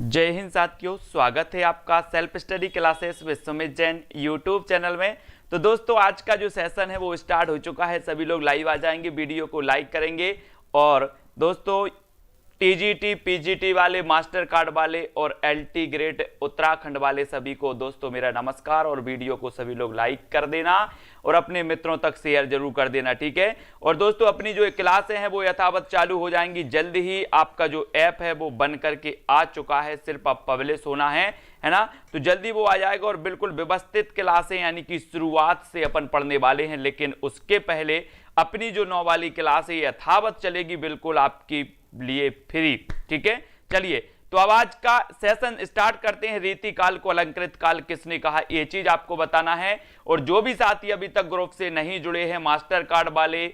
जय हिंद साथियों, स्वागत है आपका self study classes with Sumit Jain YouTube channel में। तो दोस्तों, आज का जो सेशन है वो स्टार्ट हो चुका है। सभी लोग लाइव आ जाएंगे, वीडियो को लाइक करेंगे। और दोस्तों, टीजीटी पीजीटी वाले, मास्टर कार्ड वाले और एलटी ग्रेड उत्तराखंड वाले सभी को दोस्तों मेरा नमस्कार। और वीडियो को सभी लोग लाइक कर देना और अपने मित्रों तक शेयर जरूर कर देना, ठीक है। और दोस्तों, अपनी जो क्लासें हैं वो यथावत चालू हो जाएंगी जल्द ही। आपका जो ऐप है वो बन करके आ चुका है, सिर्फ अब पब्लिश होना है ना। तो जल्दी वो आ जाएगा और बिल्कुल व्यवस्थित क्लासें यानी कि शुरुआत से अपन पढ़ने वाले हैं। लेकिन उसके पहले अपनी जो 9 वाली क्लास है यथावत चलेगी, बिल्कुल आपकी लिए फ्री, ठीक है। चलिए, तो अब आज का सेशन स्टार्ट करते हैं। रीति काल को अलंकृत काल किसने कहा, ये चीज आपको बताना है। और जो भी साथी अभी तक ग्रुप से नहीं जुड़े हैं, मास्टर कार्ड वाले,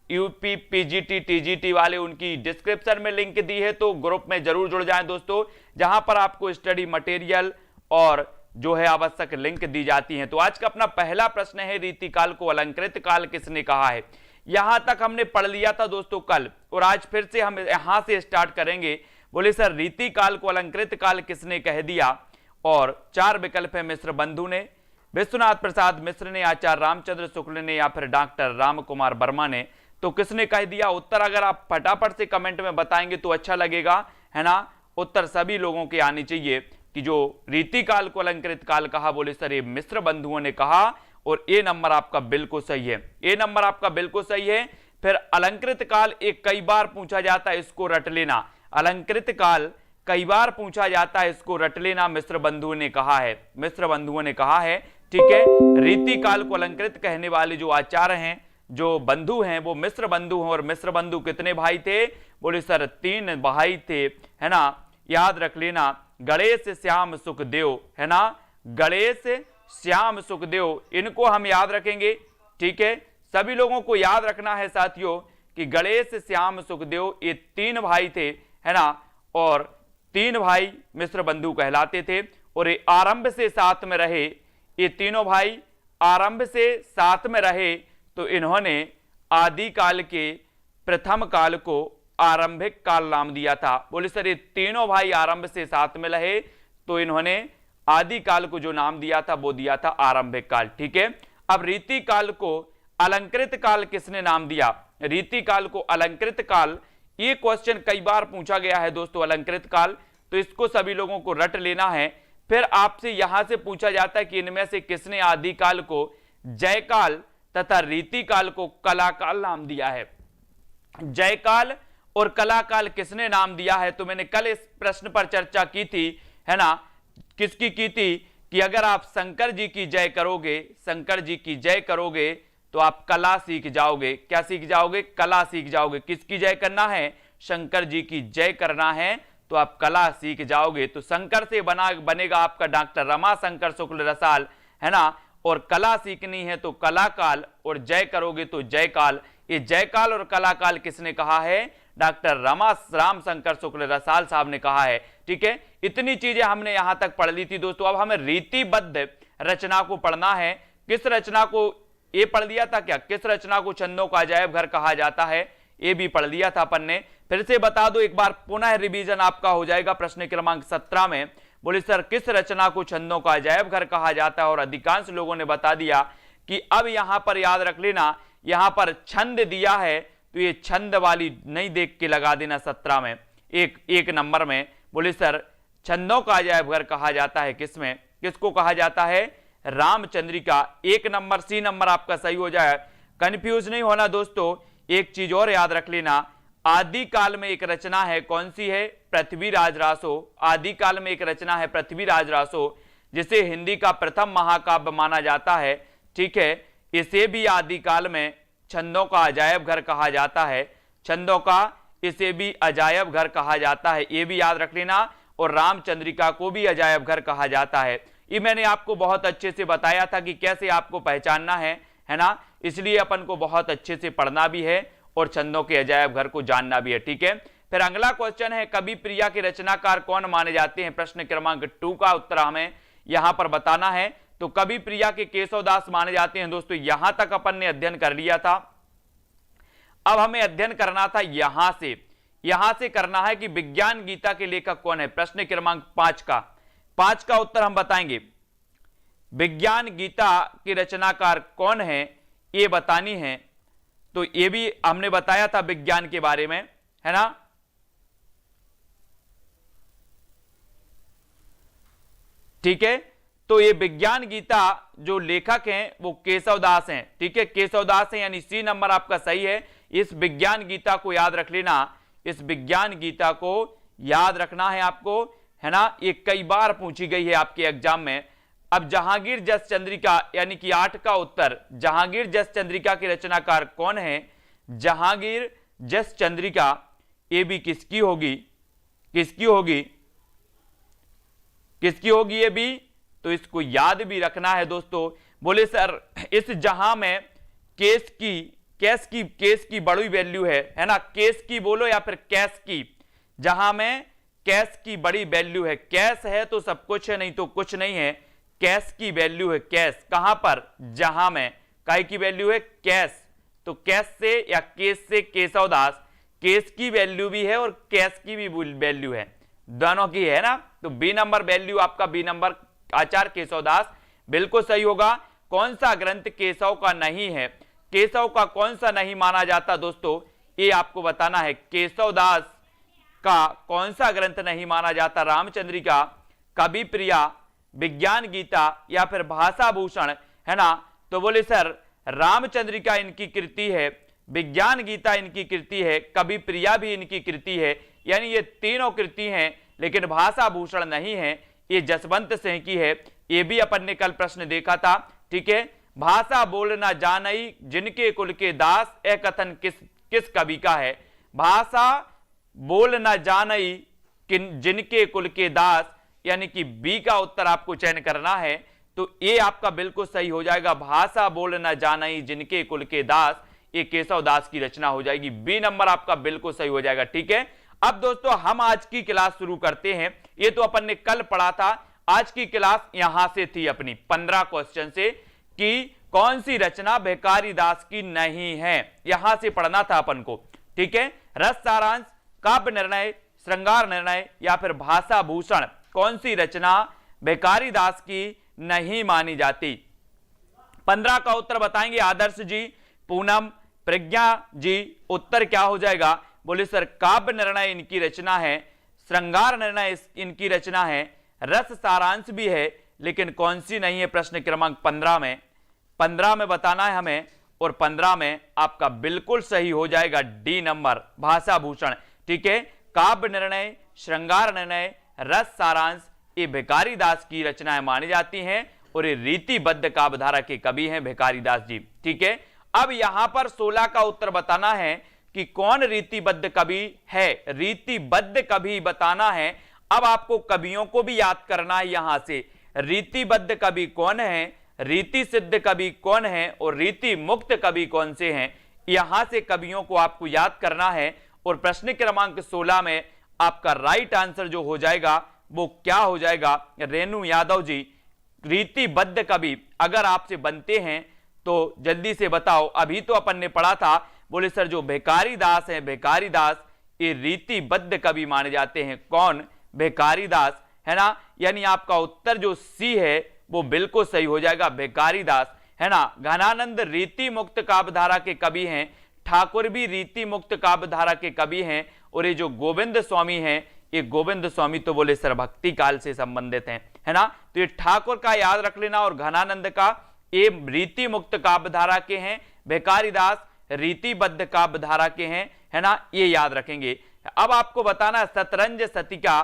यूपी पीजीटी टीजीटी वाले, उनकी डिस्क्रिप्शन में लिंक दी है, तो ग्रुप में जरूर जुड़ जाएं दोस्तों, जहां पर आपको स्टडी मटेरियल और जो है आवश्यक लिंक दी जाती हैं। तो आज का अपना पहला प्रश्न है, रीति काल को अलंकृत काल किसने कहा है। यहां तक हमने पढ़ लिया था दोस्तों कल, और आज फिर से हम यहां से स्टार्ट करेंगे। बोले सर, रीति काल को अलंकृत काल किसने कह दिया। और 4 विकल्प है, मिश्र बंधु ने, विश्वनाथ प्रसाद मिश्र ने, आचार्य रामचंद्र शुक्ल ने, या फिर डॉक्टर राम कुमार वर्मा ने। तो किसने कह दिया उत्तर, अगर आप फटाफट से कमेंट में बताएंगे तो अच्छा लगेगा, है ना। उत्तर सभी लोगों के आनी चाहिए कि जो रीति काल को अलंकृत काल कहा, बोले सर ये मिश्र बंधुओं ने कहा। और ए नंबर आपका बिल्कुल सही है, ए नंबर आपका बिल्कुल सही है। फिर अलंकृत काल एक कई बार पूछा जाता है, इसको रट लेना। अलंकृत काल कई बार पूछा जाता है, इसको रट लेना। मिश्र बंधुओं ने कहा है, मिश्र बंधुओं ने कहा है, ठीक है। रीति काल को अलंकृत कहने वाले जो आचार्य हैं, जो बंधु हैं, वो मिश्र बंधु हैं। और मिश्र बंधु कितने भाई थे, बोले सर 3 भाई थे, है ना। याद रख लेना, गणेश श्याम सुखदेव, है ना, गणेश श्याम सुखदेव, इनको हम याद रखेंगे, ठीक है। सभी लोगों को याद रखना है साथियों कि गणेश श्याम सुखदेव ये 3 भाई थे, है ना। और 3 भाई मिश्र बंधु कहलाते थे। और ये आरंभ से साथ में रहे, ये तीनों भाई आरंभ से साथ में रहे। तो इन्होंने आदि काल के प्रथम काल को आरंभिक काल नाम दिया था। बोले सर ये तीनों भाई आरंभ से साथ में रहे, तो इन्होंने आदि काल को जो नाम दिया था वो दिया था आरंभिक काल, ठीक है। अब रीति काल को अलंकृत काल किसने नाम दिया। रीति काल को अलंकृत काल, ये क्वेश्चन कई बार पूछा गया है दोस्तों, अलंकृत काल, तो इसको सभी लोगों को रट लेना है। फिर आपसे यहां से पूछा जाता है कि इनमें से किसने आदि काल को जयकाल तथा रीति काल को कलाकाल नाम दिया है। जयकाल और कलाकाल किसने नाम दिया है। तो मैंने कल इस प्रश्न पर चर्चा की थी, है ना। किसकी की थी कि अगर आप शंकर जी की जय करोगे, शंकर जी की जय करोगे तो आप कला सीख जाओगे। क्या सीख जाओगे, कला सीख जाओगे। किसकी जय करना है, शंकर जी की जय करना है, तो आप कला सीख जाओगे। तो शंकर से बनेगा आपका डॉक्टर रमाशंकर शुक्ल रसाल, है ना। और कला सीखनी है तो कलाकाल, और जय करोगे तो जयकाल। ये जयकाल और कलाकाल किसने कहा है, डॉक्टर रामशंकर शुक्ल रसाल साहब ने कहा है, ठीक है। इतनी चीजें हमने यहां तक पढ़ ली थी दोस्तों। अब हमें रीतिबद्ध रचना को पढ़ना है। किस रचना को, ये पढ़ लिया था क्या, किस रचना को छंदों का अजायब घर कहा जाता है, ये भी पढ़ लिया था अपन ने। फिर से बता दो एक बार, पुनः रिवीजन आपका हो जाएगा प्रश्न क्रमांक 17 में। बोले सर किस रचना को छंदों का अजायब घर कहा जाता है। और अधिकांश लोगों ने बता दिया कि अब यहां पर याद रख लेना, यहां पर छंद दिया है तो ये छंद वाली नहीं देख के लगा देना 17 में, एक नंबर में। बोले सर छंदों का अजायब घर कहा जाता है किसमें, किसको कहा जाता है, रामचंद्रिका। 1 नंबर, सी नंबर आपका सही हो जाए। कंफ्यूज नहीं होना दोस्तों। एक चीज और याद रख लेना, आदि काल में एक रचना है, कौन सी है, पृथ्वीराज रासो। आदि काल में एक रचना है पृथ्वीराज रासो, जिसे हिंदी का प्रथम महाकाव्य माना जाता है, ठीक है। इसे भी आदि काल में छंदों का अजायब घर कहा जाता है, छंदों का इसे भी अजायब घर कहा जाता है, ये भी याद रख लेना। और रामचंद्रिका को भी अजायब घर कहा जाता है। ये मैंने आपको बहुत अच्छे से बताया था कि कैसे आपको पहचानना है ना। इसलिए अपन को बहुत अच्छे से पढ़ना भी है और छंदों के अजायब घर को जानना भी है, ठीक है। फिर अगला क्वेश्चन है, कवि प्रिया के रचनाकार कौन माने जाते हैं। प्रश्न क्रमांक 2 का उत्तर हमें यहां पर बताना है। तो कवि प्रिया के केशवदास माने जाते हैं दोस्तों। यहां तक अपन ने अध्ययन कर लिया था। अब हमें अध्ययन करना था यहां से, यहां से करना है कि विज्ञान गीता के लेखक कौन है। प्रश्न क्रमांक 5 का उत्तर हम बताएंगे। विज्ञान गीता के रचनाकार कौन है ये बतानी है। तो ये भी हमने बताया था विज्ञान के बारे में, है ना। ठीक है, तो ये विज्ञान गीता जो लेखक हैं वो केशव दास हैं। ठीक है, केशव दास हैं, यानी सी नंबर आपका सही है। इस विज्ञान गीता को याद रख लेना, इस विज्ञान गीता को याद रखना है आपको, है ना। ये कई बार पूछी गई है आपके एग्जाम में। अब जहांगीर जस चंद्रिका यानी कि 8 का उत्तर, जहांगीर जस चंद्रिका के रचनाकार कौन है। जहांगीर जस चंद्रिका ये भी किसकी होगी, किसकी होगी, किसकी होगी ये भी, तो इसको याद भी रखना है दोस्तों। बोले सर इस जहां में केस की बड़ी वैल्यू है ना। केस की बोलो या फिर कैश की, जहां में कैश की बड़ी वैल्यू है। कैश है तो सब कुछ है, नहीं तो कुछ नहीं है। कैश की वैल्यू है, कैश कहां पर, जहां में। काय की वैल्यू है कैश, तो कैश से या केस से केशव दास, केस की वैल्यू भी है और कैश की भी वैल्यू है, दोनों की है ना। तो बी नंबर वैल्यू आपका बी नंबर, आचार्य केशव दास बिल्कुल सही होगा। कौन सा ग्रंथ केशव का नहीं है, केशव का कौन सा नहीं माना जाता दोस्तों, ये आपको बताना है। केशव दास का कौन सा ग्रंथ नहीं माना जाता। रामचंद्रिका, कवि प्रिया, विज्ञान गीता या फिर भाषा भूषण, है ना। तो बोले सर रामचंद्रिका इनकी कृति है, विज्ञान गीता इनकी कृति है, कवि प्रिया भी इनकी कृति है, यानी ये तीनों कृति हैं। लेकिन भाषा भूषण नहीं है, ये जसवंत सिंह की है। ये भी अपन ने कल प्रश्न देखा था। ठीक है, भाषा बोलना जानई जिनके कुल के दास, ए कथन किस कवि का है। भाषा बोलना जानई जिनके कुल के दास, यानी कि बी का उत्तर आपको चयन करना है। तो ये आपका बिल्कुल सही हो जाएगा। भाषा बोलना जानई जिनके कुल के दास, ये केशव दास की रचना हो जाएगी। बी नंबर आपका बिल्कुल सही हो जाएगा। ठीक है, अब दोस्तों हम आज की क्लास शुरू करते हैं। ये तो अपन ने कल पढ़ा था। आज की क्लास यहां से थी अपनी 15 क्वेश्चन से कि कौन सी रचना भिखारी दास की नहीं है, यहां से पढ़ना था अपन को। ठीक है, रस सारांश, काव्य निर्णय, श्रृंगार निर्णय या फिर भाषा भूषण, कौन सी रचना भिखारी दास की नहीं मानी जाती। 15 का उत्तर बताएंगे आदर्श जी, पूनम, प्रज्ञा जी। उत्तर क्या हो जाएगा, बोले सर काव्य निर्णय इनकी रचना है, श्रृंगार निर्णय इनकी रचना है, रस सारांश भी है, लेकिन कौन सी नहीं है। प्रश्न क्रमांक 15 में बताना है हमें, और 15 में आपका बिल्कुल सही हो जाएगा डी नंबर, भाषा भूषण। ठीक है, काव्य निर्णय, श्रृंगार निर्णय, रस सारांश ये भिखारी दास की रचनाएं मानी जाती हैं, और ये रीतिबद्ध काव्यधारा के कवि हैं भिखारी दास जी। ठीक है, अब यहां पर 16 का उत्तर बताना है कि कौन रीतिबद्ध कवि है। रीतिबद्ध कवि बताना है। अब आपको कवियों को भी याद करना है यहां से। रीतिबद्ध कवि कौन है, रीति सिद्ध कवि कौन है, और रीति मुक्त कवि कौन से हैं, यहां से कवियों को आपको याद करना है। और प्रश्न क्रमांक 16 में आपका राइट आंसर जो हो जाएगा वो क्या हो जाएगा, रेणु यादव जी। रीतिबद्ध कवि अगर आपसे बनते हैं तो जल्दी से बताओ। अभी तो अपन ने पढ़ा था, बोले सर जो भिखारी दास है, भिखारी दास ये रीतिबद्ध कवि माने जाते हैं। कौन, भिखारी दास, है ना। यानी आपका उत्तर जो सी है वो बिल्कुल सही हो जाएगा, भिखारी दास, है ना। घनानंद रीति मुक्त काव्यधारा के कवि हैं, ठाकुर भी रीति मुक्त काव्यधारा के कवि हैं, और ये जो गोविंद स्वामी हैं, ये गोविंद स्वामी तो बोले सर भक्ति काल से संबंधित हैं, है ना। तो ये ठाकुर का याद रख लेना, और घनानंद का ये रीति मुक्त काव्यधारा के हैं, भिखारी दास रीतिबद्ध काव्यधारा के हैं, है ना, ये याद रखेंगे। अब आपको बताना शतरंज शतिका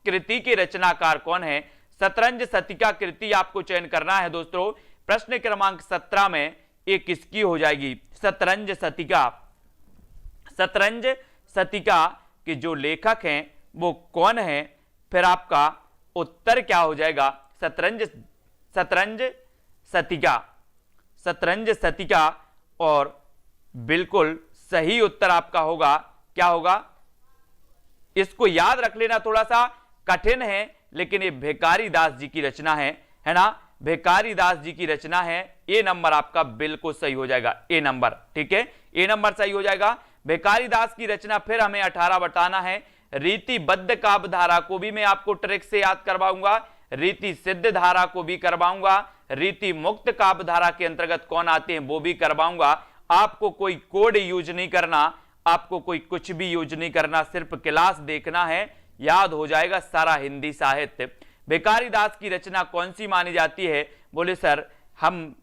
कृति के रचनाकार कौन है। शतरंज शतिका कृति आपको चयन करना है दोस्तों। प्रश्न क्रमांक 17 में ये किसकी हो जाएगी, शतरंज शतिका। शतरंज शतिका के जो लेखक हैं वो कौन है, फिर आपका उत्तर क्या हो जाएगा, शतरंज शतिका, शतरंज शतिका। और बिल्कुल सही उत्तर आपका होगा, क्या होगा, इसको याद रख लेना, थोड़ा सा कठिन है लेकिन ये भिखारी दास जी की रचना है ना, भिखारी दास जी की रचना है। ए नंबर आपका बिल्कुल सही हो जाएगा, ए नंबर। ठीक है, ए नंबर सही हो जाएगा। भिखारी दास की रचना फिर हमें 18 बताना है। रीतिबद्ध काव्य धारा को भी मैं आपको ट्रिक से याद करवाऊंगा, रीति सिद्ध धारा को भी करवाऊंगा, रीति मुक्त काव्य धारा के अंतर्गत कौन आते हैं वो भी करवाऊंगा। आपको कोई कोड यूज नहीं करना, आपको कोई कुछ भी यूज नहीं करना, सिर्फ क्लास देखना है, याद हो जाएगा सारा हिंदी साहित्य। भिखारी दास की रचना कौन सी मानी जाती है? बोले सर हम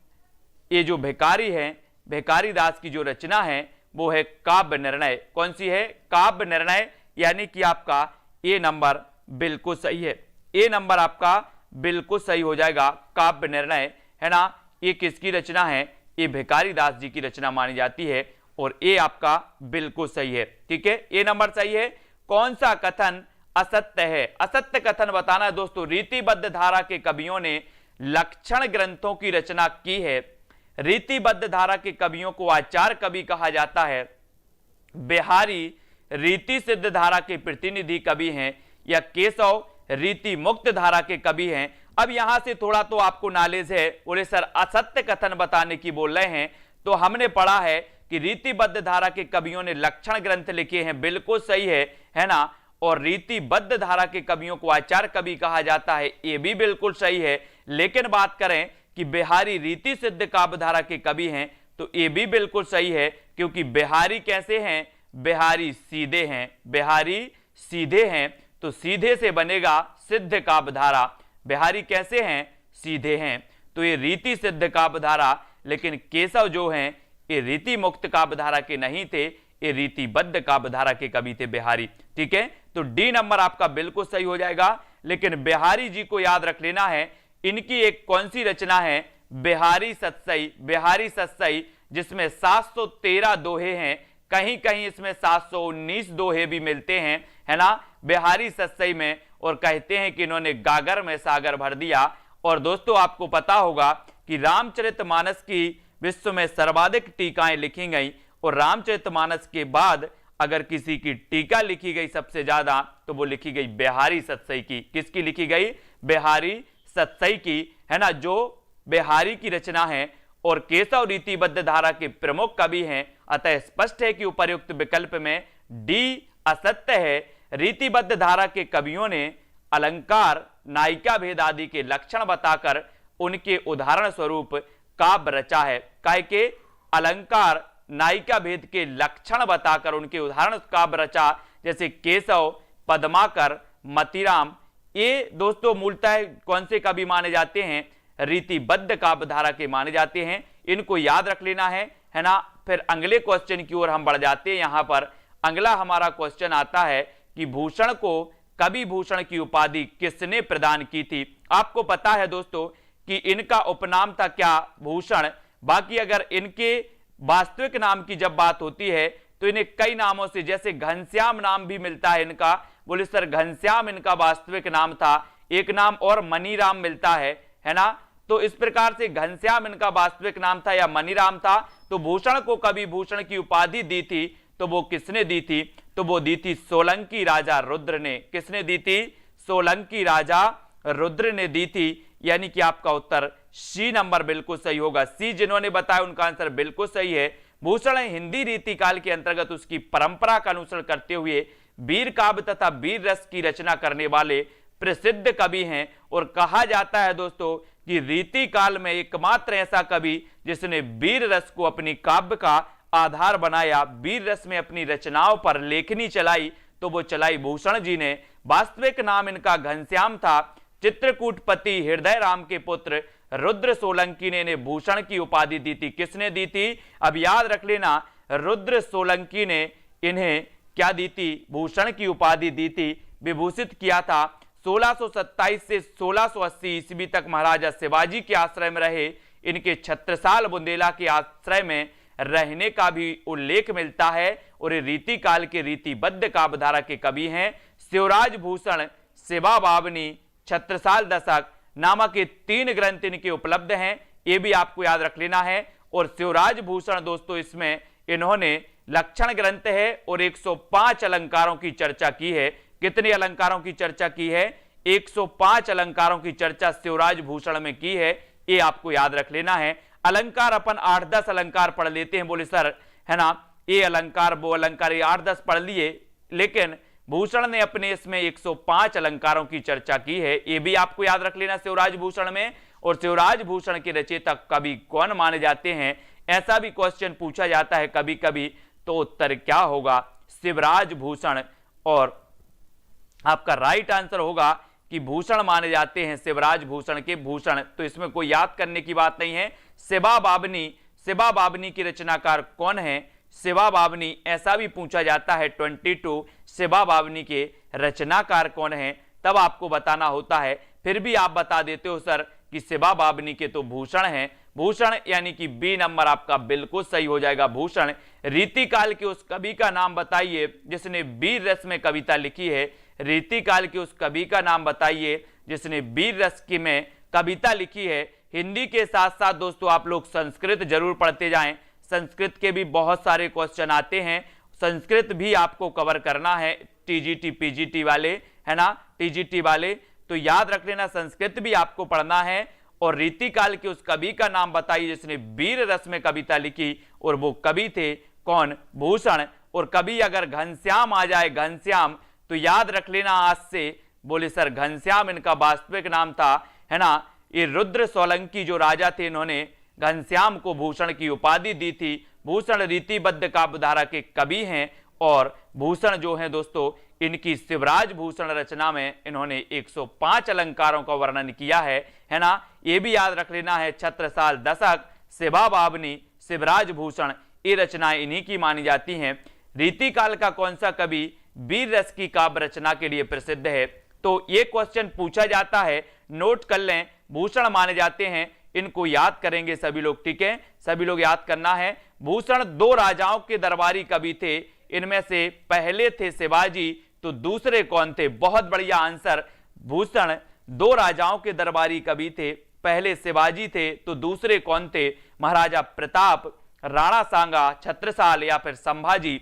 ये जो भिखारी है, भिखारी दास की जो रचना है वो है काव्य निर्णय। कौन सी है? काव्य निर्णय, यानी कि आपका ए नंबर बिल्कुल सही है। ए नंबर आपका बिल्कुल सही हो जाएगा, काव्य निर्णय, है ना। ये किसकी रचना है? ये भिखारी दास जी की रचना मानी जाती है और ए आपका बिल्कुल सही है। ठीक है, ए नंबर सही है। कौन सा कथन असत्य है? असत्य कथन बताना है दोस्तों। रीतिबद्ध धारा के कवियों ने लक्षण ग्रंथों की रचना की है। रीतिबद्ध धारा के कवियों को आचार्य कवि कहा जाता है। बिहारी रीति सिद्ध धारा के प्रतिनिधि कवि हैं या केशव रीति मुक्त धारा के कवि हैं। अब यहां से थोड़ा तो आपको नॉलेज है। बोले सर असत्य कथन बताने की बोल रहे हैं, तो हमने पढ़ा है कि रीतिबद्ध धारा के कवियों ने लक्षण ग्रंथ लिखे हैं, बिल्कुल सही है ना। और रीतिबद्ध धारा के कवियों को आचार्य कवि कहा जाता है, ये भी बिल्कुल सही है। लेकिन बात करें कि बिहारी रीति सिद्ध काव्य धारा के कवि हैं, तो ये भी बिल्कुल सही है, क्योंकि बिहारी कैसे हैं? बिहारी सीधे हैं, बिहारी सीधे हैं, तो सीधे से बनेगा सिद्ध काव्य धारा। बिहारी कैसे हैं? सीधे हैं, तो ये रीति सिद्ध काव्य धारा। लेकिन केशव जो हैं ये रीति मुक्त काव्य धारा के नहीं थे, ये रीतिबद्ध काव्य धारा के कवि थे बिहारी। ठीक है, तो डी नंबर आपका बिल्कुल सही हो जाएगा। लेकिन बिहारी जी को याद रख लेना है, इनकी एक कौन सी रचना है? बिहारी सतसई। बिहारी सतसई जिसमें 713 दोहे हैं, कहीं कहीं इसमें 719 दोहे भी मिलते हैं, है ना, बिहारी सतसई में। और कहते हैं कि इन्होंने गागर में सागर भर दिया। और दोस्तों आपको पता होगा कि रामचरितमानस की विश्व में सर्वाधिक टीकाएं लिखी गई, और रामचरितमानस के बाद अगर किसी की टीका लिखी गई सबसे ज्यादा, तो वो लिखी गई बिहारी सतसई की। किसकी लिखी गई? बिहारी सतसई की, है ना, जो बिहारी की रचना है। और केशव रीतिबद्ध धारा के प्रमुख कवि हैं, अतः स्पष्ट है कि उपर्युक्त विकल्प में डी असत्य है। रीतिबद्ध धारा के कवियों ने अलंकार, नायिका भेद आदि के लक्षण बताकर उनके उदाहरण स्वरूप काव्य रचा है। काहे के? अलंकार, नायिका भेद के लक्षण बताकर उनके उदाहरण काव्य रचा, जैसे केशव, पद्माकर, मतीराम। ये दोस्तों मूलतः कौन से कवि माने जाते हैं? रीतिबद्ध काव्य धारा के माने जाते हैं। इनको याद रख लेना है ना। फिर अगले क्वेश्चन की ओर हम बढ़ जाते हैं। यहां पर अगला हमारा क्वेश्चन आता है कि भूषण को कवि भूषण की उपाधि किसने प्रदान की थी? आपको पता है दोस्तों कि इनका उपनाम था क्या? भूषण। बाकी अगर इनके वास्तविक नाम की जब बात होती है तो इन्हें कई नामों से, जैसे घनश्याम नाम भी मिलता है इनका। बोले सर घनश्याम इनका वास्तविक नाम था। एक नाम और मनीराम मिलता है ना। तो इस प्रकार से घनश्याम इनका वास्तविक नाम था या मनीराम था। तो भूषण को कवि भूषण की उपाधि दी थी, तो वो किसने दी थी? तो वो दी थी सोलंकी राजा रुद्र ने। किसने दी थी? सोलंकी राजा रुद्र ने दी थी। यानी कि आपका उत्तर सी नंबर बिल्कुल सही होगा। सी जिन्होंने बताया उनका आंसर बिल्कुल सही है। भूषण हिंदी रीति काल के अंतर्गत उसकी परंपरा का अनुसरण करते हुए वीर काव्य तथा वीर रस की रचना करने वाले प्रसिद्ध कवि हैं। और कहा जाता है दोस्तों कि रीति काल में एकमात्र ऐसा कवि जिसने वीर रस को अपनी काव्य का आधार बनाया, वीर रस में अपनी रचनाओं पर लेखनी चलाई, तो वो चलाई भूषण जी ने। वास्तविक नाम इनका घनश्याम था। चित्रकूटपति हृदय राम के पुत्र रुद्र सोलंकी ने इन्हें भूषण की उपाधि दी थी। किसने दी थी? अब याद रख लेना, रुद्र सोलंकी ने इन्हें क्या दी थी? भूषण की उपाधि दी थी, विभूषित किया था। 1627 से 1680 ईस्वी तक महाराजा शिवाजी के आश्रय में रहे। इनके छत्रसाल बुंदेला के आश्रय में रहने का भी उल्लेख मिलता है। और ये रीति काल के रीतिबद्ध काव्य धारा के कवि हैं। शिवराज भूषण, शिवा बावनी, छत्रसाल दशक नामक के 3 ग्रंथ इनके उपलब्ध हैं, ये भी आपको याद रख लेना है। और शिवराज भूषण दोस्तों इसमें इन्होंने लक्षण ग्रंथ है और 105 अलंकारों की चर्चा की है। कितने अलंकारों की चर्चा की है? 105 अलंकारों की चर्चा शिवराज भूषण में की है, ये आपको याद रख लेना है। अलंकार अपन 8-10 अलंकार पढ़ लेते हैं। बोले सर, है ना, ये अलंकार वो अलंकार, ये 8-10 पढ़ लिए, लेकिन भूषण ने अपने इसमें 105 अलंकारों की चर्चा की है। ये भी आपको याद रख लेना शिवराज भूषण में। और शिवराज भूषण के रचयिता कवि कौन माने जाते हैं, ऐसा भी क्वेश्चन पूछा जाता है कभी कभी, तो उत्तर क्या होगा, शिवराज भूषण। और आपका राइट आंसर होगा कि भूषण माने जाते हैं शिवराज भूषण के भूषण। तो इसमें कोई याद करने की बात नहीं है। शिवा बावनी, शिवा बावनी की रचनाकार कौन है, शिवा बावनी, ऐसा भी पूछा जाता है 22 शिवा बावनी के रचनाकार कौन है, तब आपको बताना होता है। फिर भी आप बता देते हो सर कि शिवा बावनी के तो भूषण हैं, भूषण यानी कि बी नंबर आपका बिल्कुल सही हो जाएगा भूषण। रीतिकाल के उस कवि का नाम बताइए जिसने वीर रस में कविता लिखी है, रीतिकाल के उस कवि का नाम बताइए जिसने वीर रस की में कविता लिखी है। हिंदी के साथ साथ दोस्तों आप लोग संस्कृत जरूर पढ़ते जाएं, संस्कृत के भी बहुत सारे क्वेश्चन आते हैं, संस्कृत भी आपको कवर करना है, टीजीटी पीजीटी वाले, है ना, टीजीटी वाले, तो याद रख लेना संस्कृत भी आपको पढ़ना है। और रीतिकाल के उस कवि का नाम बताइए जिसने वीर रस में कविता लिखी, और वो कवि थे कौन, भूषण। और कवि अगर घनश्याम आ जाए, घनश्याम, तो याद रख लेना आज से, बोले सर घनश्याम इनका वास्तविक नाम था, है ना। ये रुद्र सोलंकी जो राजा थे, इन्होंने घनश्याम को भूषण की उपाधि दी थी। भूषण रीतिबद्ध काव्यधारा के कवि हैं, और भूषण जो हैं दोस्तों, इनकी शिवराज भूषण रचना में इन्होंने 105 अलंकारों का वर्णन किया है ना। ये भी याद रख लेना है, छत्रसाल, दशक, शिवा बावनी, शिवराज भूषण, ये रचनाएं इन्हीं की मानी जाती हैं। रीतिकाल का कौन सा कवि वीर रस की काव्य रचना के लिए प्रसिद्ध है, तो ये क्वेश्चन पूछा जाता है, नोट कर लें, भूषण माने जाते हैं, इनको याद करेंगे सभी लोग, ठीक है, सभी लोग याद करना है। भूषण 2 राजाओं के दरबारी कवि थे, इनमें से पहले थे शिवाजी, तो दूसरे कौन थे, बहुत बढ़िया आंसर, भूषण 2 राजाओं के दरबारी कवि थे, पहले शिवाजी थे, तो दूसरे कौन थे, महाराजा प्रताप, राणा सांगा, छत्रसाल या फिर संभाजी।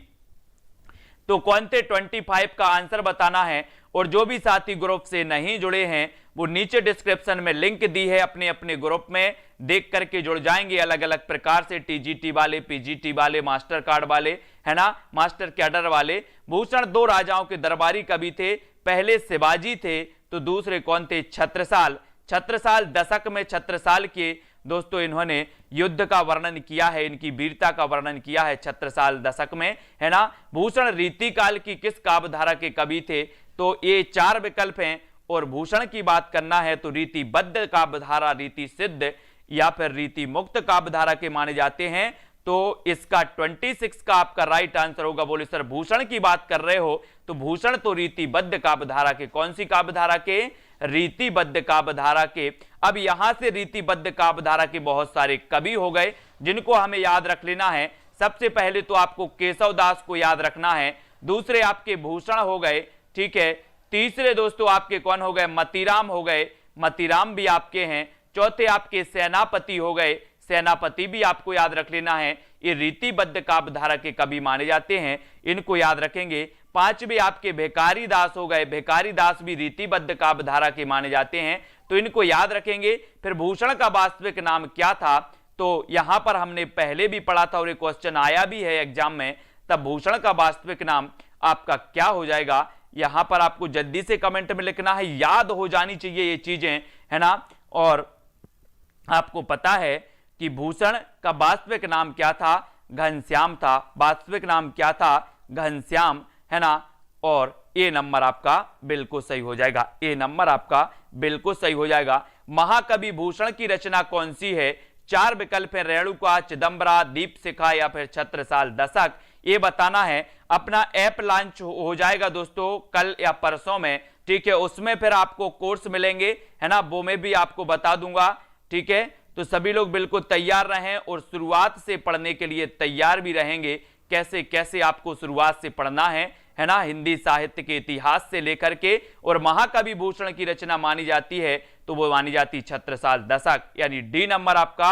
तो कौन थे, 25 का आंसर बताना है। और जो भी साथी ग्रुप से नहीं जुड़े हैं, वो नीचे डिस्क्रिप्शन में लिंक दी है, अपने अपने ग्रुप में देख करके जुड़ जाएंगे, अलग अलग प्रकार से, टीजीटी वाले, पीजीटी वाले, मास्टर कार्ड वाले, है ना, मास्टर कैडर वाले। भूषण 2 राजाओं के दरबारी कवि थे, पहले शिवाजी थे, तो दूसरे कौन थे, छत्रसाल। छत्रसाल दशक में छत्रसाल के दोस्तों इन्होंने युद्ध का वर्णन किया है, इनकी वीरता का वर्णन किया है छत्रसाल दशक में, है ना। भूषण रीतिकाल की किस काव्यधारा के कवि थे, तो ये 4 विकल्प हैं। और भूषण की बात करना है तो रीतिबद्ध काव्यधारा, रीति सिद्ध या फिर रीति मुक्त काव्यधारा के माने जाते हैं। तो इसका 26 का आपका राइट आंसर होगा। बोले सर भूषण की बात कर रहे हो, तो भूषण तो रीतिबद्ध काव्यधारा के, कौन सी काव्यधारा के, रीतिबद्ध काव्यधारा के। अब यहां से रीतिबद्ध काव्यधारा के बहुत सारे कवि हो गए जिनको हमें याद रख लेना है। सबसे पहले तो आपको केशव दास को याद रखना है, दूसरे आपके भूषण हो गए, ठीक है, तीसरे दोस्तों आपके कौन हो गए, मतीराम हो गए, मतीराम भी आपके हैं, चौथे आपके सेनापति हो गए, सेनापति भी आपको याद रख लेना है। ये रीतिबद्ध काव्यधारा के कवि माने जाते हैं, इनको याद रखेंगे। पांचवे आपके भिखारी दास हो गए, भिखारी दास भी रीतिबद्ध काव्यधारा के माने जाते हैं, तो इनको याद रखेंगे। फिर भूषण का वास्तविक नाम क्या था, तो यहां पर हमने पहले भी पढ़ा था और एक क्वेश्चन आया भी है एग्जाम में, तब भूषण का वास्तविक नाम आपका क्या हो जाएगा, यहां पर आपको जल्दी से कमेंट में लिखना है, याद हो जानी चाहिए ये चीजें, है ना। और आपको पता है कि भूषण का वास्तविक नाम क्या था, घनश्याम था, वास्तविक नाम क्या था, घनश्याम, है ना। और ए नंबर आपका बिल्कुल सही हो जाएगा, ए नंबर आपका बिल्कुल सही हो जाएगा। महाकवि भूषण की रचना कौन सी है, 4 विकल्प है, रेणुका, चिदंबरा, दीपशिखा या फिर छत्रसाल दशक, ये बताना है। अपना ऐप लॉन्च हो जाएगा दोस्तों कल या परसों में, ठीक है, उसमें फिर आपको कोर्स मिलेंगे, है ना, वो मैं भी आपको बता दूंगा, ठीक है। तो सभी लोग बिल्कुल तैयार रहें और शुरुआत से पढ़ने के लिए तैयार भी रहेंगे, कैसे कैसे आपको शुरुआत से पढ़ना है ना, हिंदी साहित्य के इतिहास से लेकर के। और महाकवि भूषण की रचना मानी जाती है तो वो मानी जाती छत्रसाल दशक, यानी डी नंबर आपका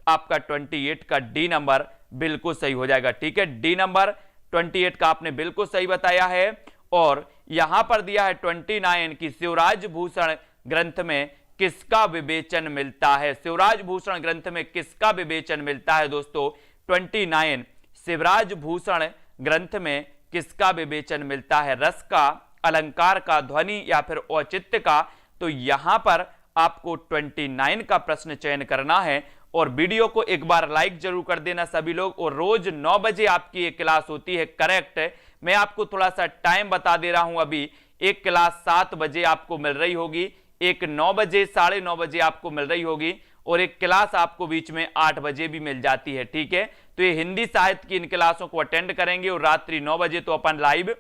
28 का डी नंबर बिल्कुल सही हो जाएगा, ठीक है। डी नंबर 28 का आपने बिल्कुल सही बताया है। और यहां पर दिया है 29 की शिवराज भूषण ग्रंथ में किसका विवेचन मिलता है, शिवराज भूषण ग्रंथ में किसका विवेचन मिलता है दोस्तों, 29 शिवराज भूषण ग्रंथ में किसका विवेचन मिलता है? रस का, अलंकार का, ध्वनि या फिर औचित्य का? तो यहां पर आपको 29 का प्रश्न चयन करना है। और वीडियो को एक बार लाइक जरूर कर देना सभी लोग। और रोज 9 बजे आपकी एक क्लास होती है, करेक्ट है। मैं आपको थोड़ा सा टाइम बता दे रहा हूं। अभी एक क्लास 7 बजे आपको मिल रही होगी, एक 9 बजे, 9:30 बजे आपको मिल रही होगी, और एक क्लास आपको बीच में 8 बजे भी मिल जाती है, ठीक है। तो ये हिंदी साहित्य की इन क्लासों को अटेंड करेंगे। और रात्रि 9 बजे तो अपन लाइव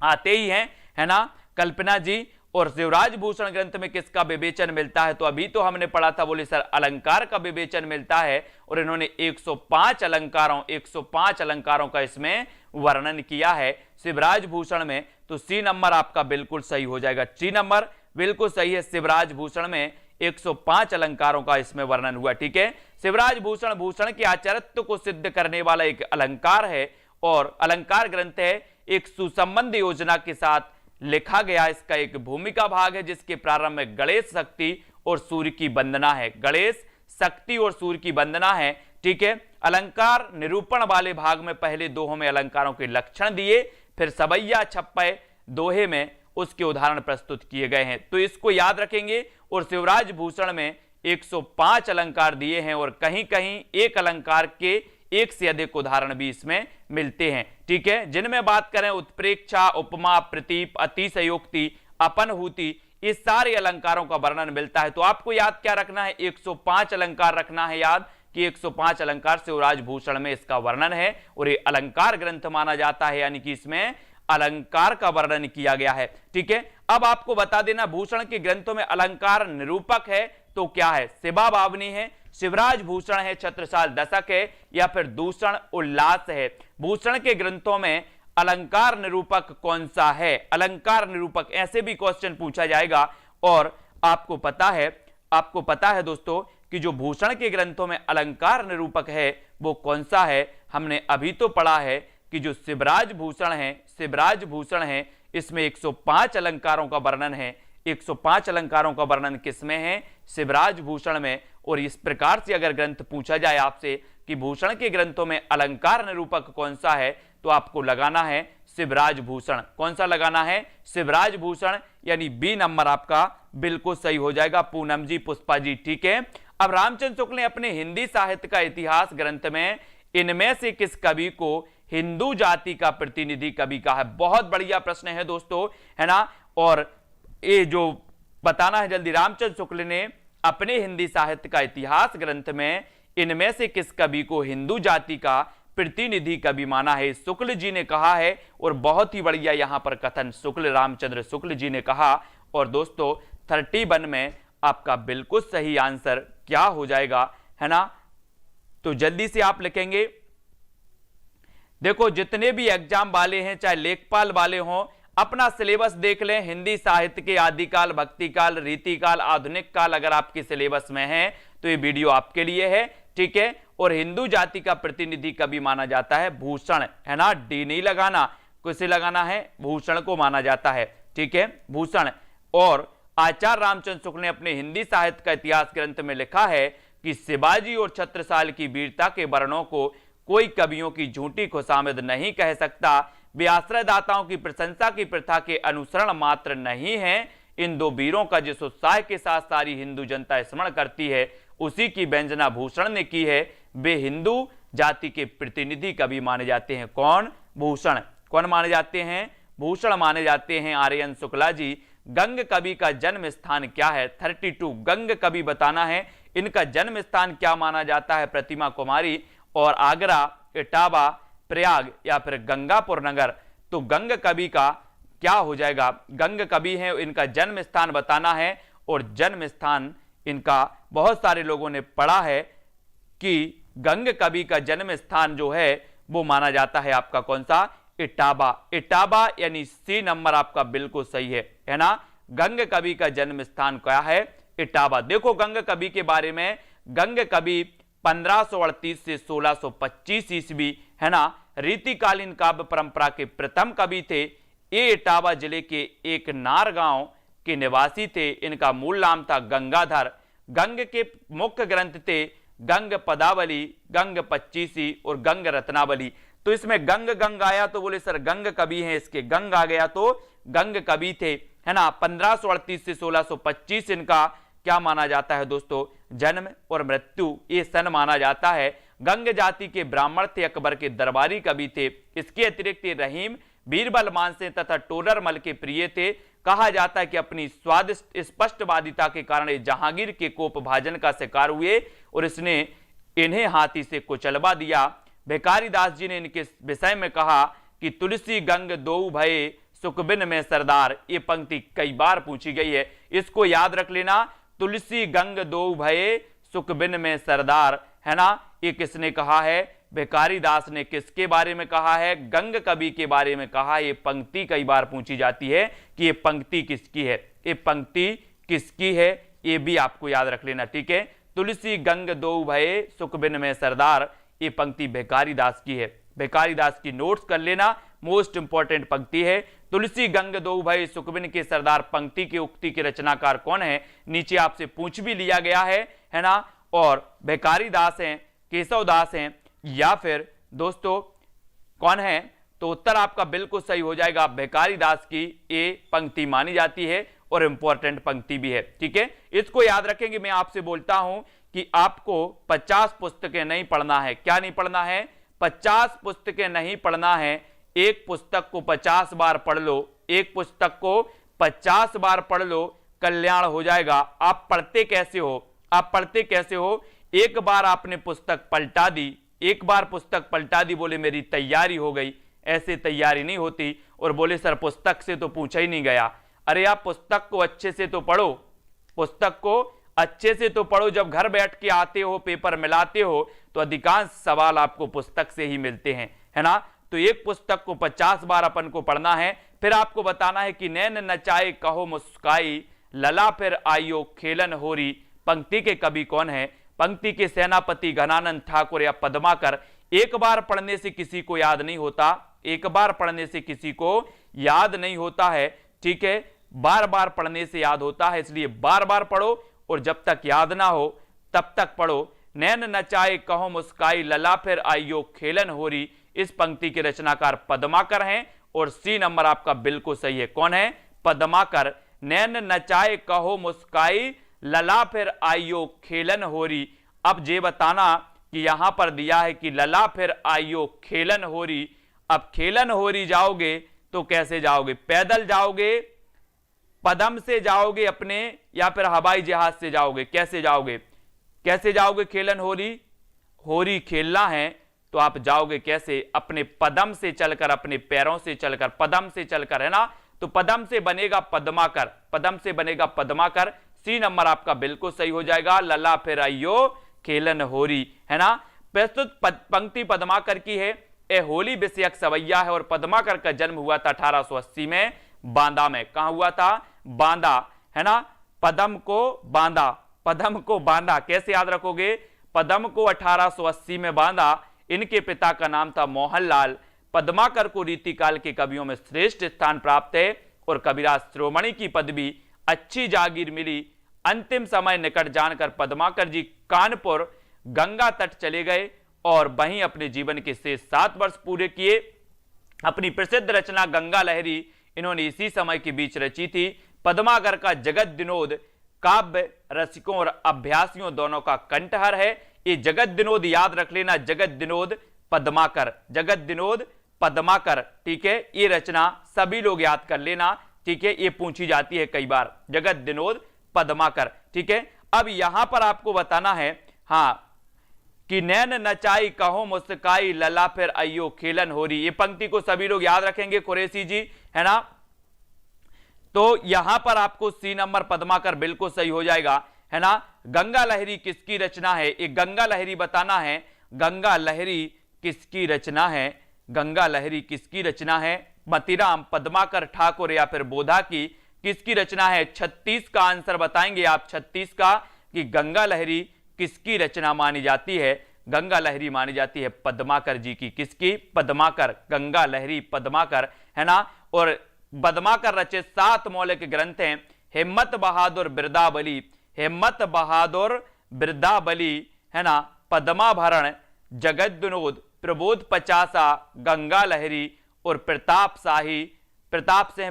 आते ही हैं, है ना। कल्पना जी, और शिवराज भूषण ग्रंथ में किसका विवेचन मिलता है? तो अभी तो हमने पढ़ा था, बोले सर अलंकार का विवेचन मिलता है। और इन्होंने 105 अलंकारों का इसमें वर्णन किया है शिवराज भूषण में। तो सी नंबर आपका बिल्कुल सही हो जाएगा। सी नंबर बिल्कुल सही है। शिवराज भूषण में 105 अलंकारों का इसमें वर्णन हुआ, ठीक है। शिवराज भूषण भूषण के आचार्यत्व को सिद्ध करने वाला एक अलंकार है, और अलंकार ग्रंथ है एक सुसंबंध योजना के साथ लिखा गया। इसका एक भूमिका भाग है जिसके प्रारंभ में गणेश, शक्ति और सूर्य की वंदना है। गणेश, शक्ति और सूर्य की वंदना है, ठीक है। अलंकार निरूपण वाले भाग में पहले दोहों में अलंकारों के लक्षण दिए, फिर सवैया छप्पय दोहे में उसके उदाहरण प्रस्तुत किए गए हैं। तो इसको याद रखेंगे। और शिवराज भूषण में 105 अलंकार दिए हैं, और कहीं कहीं एक अलंकार के एक से अधिक उदाहरण भी इसमें मिलते हैं, ठीक है। जिनमें बात करें उत्प्रेक्षा, उपमा, प्रतीप, अतिशयोक्ति, अपनहूति, इस सारे अलंकारों का वर्णन मिलता है। तो आपको याद क्या रखना है? 105 अलंकार रखना है याद, कि 105 अलंकार शिवराज भूषण में इसका वर्णन है। और ये अलंकार ग्रंथ माना जाता है, यानी कि इसमें अलंकार का वर्णन किया गया है, ठीक है। अब आपको बता देना, भूषण के ग्रंथों में अलंकार निरूपक है तो क्या है? शिवा बावनी है, शिवराज भूषण है, छत्रसाल दशक है, या फिर दूषण उल्लास है। भूषण के ग्रंथों में अलंकार निरूपक कौन सा है? अलंकार निरूपक, ऐसे भी क्वेश्चन पूछा जाएगा। और आपको पता है दोस्तों कि जो भूषण के ग्रंथों में अलंकार निरूपक है वो कौन सा है? हमने अभी तो पढ़ा है कि जो शिवराज भूषण है इसमें 105 अलंकारों का वर्णन है। 105 अलंकारों का वर्णन किसमें है? शिवराज भूषण में। और इस प्रकार से अगर ग्रंथ पूछा जाए आपसे कि भूषण के ग्रंथों में अलंकार निरूपक कौन सा है, तो आपको लगाना है शिवराज भूषण। कौन सा लगाना है? शिवराज भूषण, यानी बी नंबर आपका बिल्कुल सही हो जाएगा। पूनम जी, पुष्पा जी, ठीक है। अब रामचंद्र शुक्ल ने अपने हिंदी साहित्य का इतिहास ग्रंथ में इनमें से किस कवि को हिंदू जाति का प्रतिनिधि कवि कहा है? बहुत बढ़िया प्रश्न है दोस्तों, है ना। और ये जो बताना है जल्दी, रामचंद्र शुक्ल ने अपने हिंदी साहित्य का इतिहास ग्रंथ में इनमें से किस कवि को हिंदू जाति का प्रतिनिधि कवि माना है? शुक्ल जी ने कहा है। और बहुत ही बढ़िया यहां पर कथन रामचंद्र शुक्ल जी ने कहा। और दोस्तों 31 में आपका बिल्कुल सही आंसर क्या हो जाएगा, है ना। तो जल्दी से आप लिखेंगे। देखो जितने भी एग्जाम वाले हैं, चाहे लेखपाल वाले हों, अपना सिलेबस देख लें। हिंदी साहित्य के आदिकाल, भक्तिकाल, रीतिकाल, आधुनिक काल अगर आपके सिलेबस में है तो ये वीडियो आपके लिए है, ठीक है। और हिंदू जाति का प्रतिनिधि कवि माना जाता है भूषण, है ना। डी नहीं लगाना, किसे लगाना है? भूषण को माना जाता है, ठीक है, भूषण। और आचार्य रामचंद्र शुक्ल ने अपने हिंदी साहित्य का इतिहास ग्रंथ में लिखा है कि शिवाजी और छत्रसाल की वीरता के वर्णनों को कोई कवियों की झूठी खुशामद नहीं कह सकता। वे आश्रयदाताओं की प्रशंसा की प्रथा के अनुसरण मात्र नहीं है। इन दो वीरों का जिस उत्साह के साथ सारी हिंदू जनता स्मरण करती है, उसी की व्यंजना भूषण ने की है। वे हिंदू जाति के प्रतिनिधि कवि माने जाते हैं। कौन? भूषण। कौन माने जाते हैं? भूषण माने जाते हैं। आर्यन शुक्ला जी, गंग कवि का जन्म स्थान क्या है? 32 गंग कवि बताना है। इनका जन्म स्थान क्या माना जाता है? प्रतिमा कुमारी और आगरा, इटावा, प्रयाग या फिर गंगापुर नगर। तो गंग कवि का क्या हो जाएगा? गंग कवि है, इनका जन्म स्थान बताना है। और जन्म स्थान इनका बहुत सारे लोगों ने पढ़ा है कि गंग कवि का जन्म स्थान जो है वो माना जाता है आपका कौन सा? इटावा। इटावा यानी सी नंबर आपका बिल्कुल सही है ना। गंग कवि का जन्म स्थान क्या है? इटावा। देखो गंग कवि के बारे में, गंग कवि 1538 से 1625 ईस्वी, है ना, रीतिकालीन काव्य परंपरा के प्रथम कवि थे। ये इटावा जिले के एक नार गांव के निवासी थे। इनका मूल नाम था गंगाधर। गंग के मुख्य ग्रंथ थे गंग पदावली, गंग पच्चीसी और गंग रत्नावली। तो इसमें गंग गंग आया तो बोले सर गंग कवि हैं, इसके गंग आ गया तो गंग कवि थे, है ना। 1538 से 1625 इनका क्या माना जाता है दोस्तों, जन्म और मृत्यु ये सन माना जाता है। गंग जाति के ब्राह्मण थे, अकबर के दरबारी कवि थे। इसके अतिरिक्त रहीम, बीरबल मानसे तथा टोडरमल के प्रिय थे। कहा जाता है कि अपनी स्वादिष्ट स्पष्टवादिता के कारण जहांगीर के कोप भाजन का शिकार हुए और इसने इन्हें हाथी से कुचलवा दिया। भिखारी दास जी ने इनके विषय में कहा कि तुलसी गंग दो भये सुखबिन में सरदार। ये पंक्ति कई बार पूछी गई है, इसको याद रख लेना। तुलसी गंग दो भये सुखबिन में सरदार, है ना। ये किसने कहा है, भिखारी दास ने। किसके बारे में कहा है, गंग कवि के बारे में कहा। ये पंक्ति कई बार पूछी जाती है कि ये पंक्ति किसकी है, ये पंक्ति किसकी है, ये भी आपको याद रख लेना, ठीक है। तुलसी गंग दो भये सुखबिन में सरदार, ये पंक्ति भिखारी दास की है। भिखारी दास की नोट्स कर लेना, मोस्ट इंपॉर्टेंट पंक्ति है। तुलसी गंग दो भये सुखबिन के सरदार पंक्ति के उक्ति के रचनाकार कौन है, नीचे आपसे पूछ भी लिया गया है ना। और भिखारी दास हैं, केशव दास हैं, या फिर दोस्तों कौन है, तो उत्तर आपका बिल्कुल सही हो जाएगा। भिखारी दास की ये पंक्ति मानी जाती है और इंपॉर्टेंट पंक्ति भी है, ठीक है। इसको याद रखेंगे। मैं आपसे बोलता हूं कि आपको 50 पुस्तकें नहीं पढ़ना है। क्या नहीं पढ़ना है, 50 पुस्तकें नहीं पढ़ना है। एक पुस्तक को 50 बार पढ़ लो, एक पुस्तक को 50 बार पढ़ लो, कल्याण हो जाएगा। आप पढ़ते कैसे हो, आप पढ़ते कैसे हो, एक बार आपने पुस्तक पलटा दी, एक बार पुस्तक पलटा दी, बोले मेरी तैयारी हो गई। ऐसे तैयारी नहीं होती। और बोले सर पुस्तक से तो पूछा ही नहीं गया। अरे आप पुस्तक को अच्छे से तो पढ़ो, पुस्तक को अच्छे से तो पढ़ो। जब घर बैठ के आते हो, पेपर मिलाते हो, तो अधिकांश सवाल आपको पुस्तक से ही मिलते हैं, है ना। तो एक पुस्तक को 50 बार अपन को पढ़ना है। फिर आपको बताना है कि नैन नचाए कहो मुस्काई, लला फिर आइयो खेलन होरी। पंक्ति के कवि कौन है, पंक्ति के सेनापति घनानंद ठाकुर या पद्माकर। एक बार पढ़ने से किसी को याद नहीं होता, एक बार पढ़ने से किसी को याद नहीं होता है, ठीक है। बार बार पढ़ने से याद होता है, इसलिए बार बार पढ़ो और जब तक याद ना हो तब तक पढ़ो। नैन नचाए कहो मुस्काई, लला फिर आइयो खेलन होरी। इस पंक्ति के रचनाकार पद्माकर हैं और सी नंबर आपका बिल्कुल सही है। कौन है, पद्माकर। नैन नचाए कहो मुस्काई, लला फिर आइयो खेलन होरी। अब ये बताना कि यहां पर दिया है कि लला फिर आइयो खेलन होरी। अब खेलन होरी जाओगे तो कैसे जाओगे, पैदल जाओगे, पदम से जाओगे अपने, या फिर हवाई जहाज से जाओगे, कैसे जाओगे, कैसे जाओगे खेलन होरी, होरी खेलना है तो आप जाओगे कैसे, अपने पदम से चलकर, अपने पैरों से चलकर, पदम से चलकर, है ना। तो पदम से बनेगा पद्माकर, पदम से बनेगा पद्माकर। सी नंबर आपका बिल्कुल सही हो जाएगा, लला फिर आइयो खेलन होरी, है ना। प्रस्तुत पंक्ति पद्माकर की है। ए होली विषयक सवैया है और पद्माकर का जन्म हुआ था 1880 में बांदा में। कहां हुआ था, बांदा, है ना। पदम को बांदा, पदम को बांदा कैसे याद रखोगे, पदम को 1880 में बांदा। इनके पिता का नाम था मोहनलाल। पद्माकर को रीतिकाल के कवियों में श्रेष्ठ स्थान प्राप्त है और कविराज श्रोमणी की पदवी, अच्छी जागीर मिली। अंतिम समय निकट जानकर पद्माकर जी कानपुर गंगा तट चले गए और वहीं अपने जीवन के शेष 7 वर्ष पूरे किए। अपनी प्रसिद्ध रचना गंगा लहरी इन्होंने इसी समय के बीच रची थी। पद्माकर का जगत विनोद काव्य रसिकों और अभ्यासियों दोनों का कंठहर है। ये जगत विनोद याद रख लेना, जगत विनोद पद्माकर, जगत विनोद पद्माकर, ठीक है। ये रचना सभी लोग याद कर लेना, ठीक है, ये पूछी जाती है कई बार, जगत विनोद पद्माकर, ठीक है। अब यहां पर आपको बताना है हां कि नैन नचाई कहो मुस्काई, लला फिर आइयो खेलन होरी। ये पंक्ति को सभी लोग याद रखेंगे, कुरैशी जी, है ना। तो यहां पर आपको सी नंबर पद्माकर बिल्कुल सही हो जाएगा, है ना। गंगा लहरी किसकी रचना है, ये गंगा लहरी बताना है, गंगा लहरी किसकी रचना है, गंगा लहरी किसकी रचना है। मतीराम, पद्माकर, ठाकुर या फिर बोधा की किसकी रचना है। 36 का आंसर बताएंगे आप, 36 का, कि गंगा लहरी किसकी रचना मानी जाती है। गंगा लहरी मानी जाती है पद्माकर जी की। किसकी, पद्माकर, गंगा लहरी पद्माकर, है ना। और पद्माकर रचित 7 मौलिक ग्रंथ हैं। हिम्मत बहादुर बिरदावली, हिम्मत बहादुर बिरदावली, है ना, पद्माभरण, जगत विनोद, प्रबोध पचासा, गंगा लहरी और प्रताप सिंह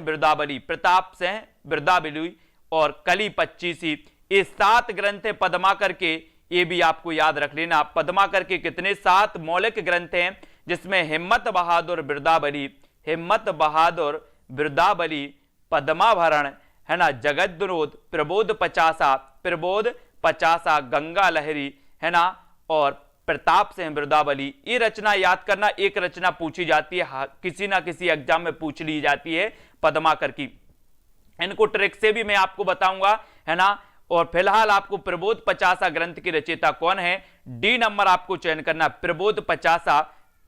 बिरदावली और कली 25। ये 7 ग्रंथ है पद्माकर के, ये भी आपको याद रख लेना। पद्माकर के कितने 7 मौलिक ग्रंथ हैं, जिसमें हिम्मत बहादुर बिरदावली, पद्माभरण, है ना, जगत विनोद, प्रबोध पचासा, गंगा लहरी, है ना, और प्रताप सिंह बिरदावली। ये रचना याद करना, एक रचना पूछी जाती है, किसी ना किसी एग्जाम में पूछ ली जाती है पद्माकर की। इनको ट्रिक से भी मैं आपको बताऊंगा, है ना। और फिलहाल आपको प्रबोध पचासा ग्रंथ की रचयिता कौन है, डी नंबर आपको चयन करना। प्रबोध पचासा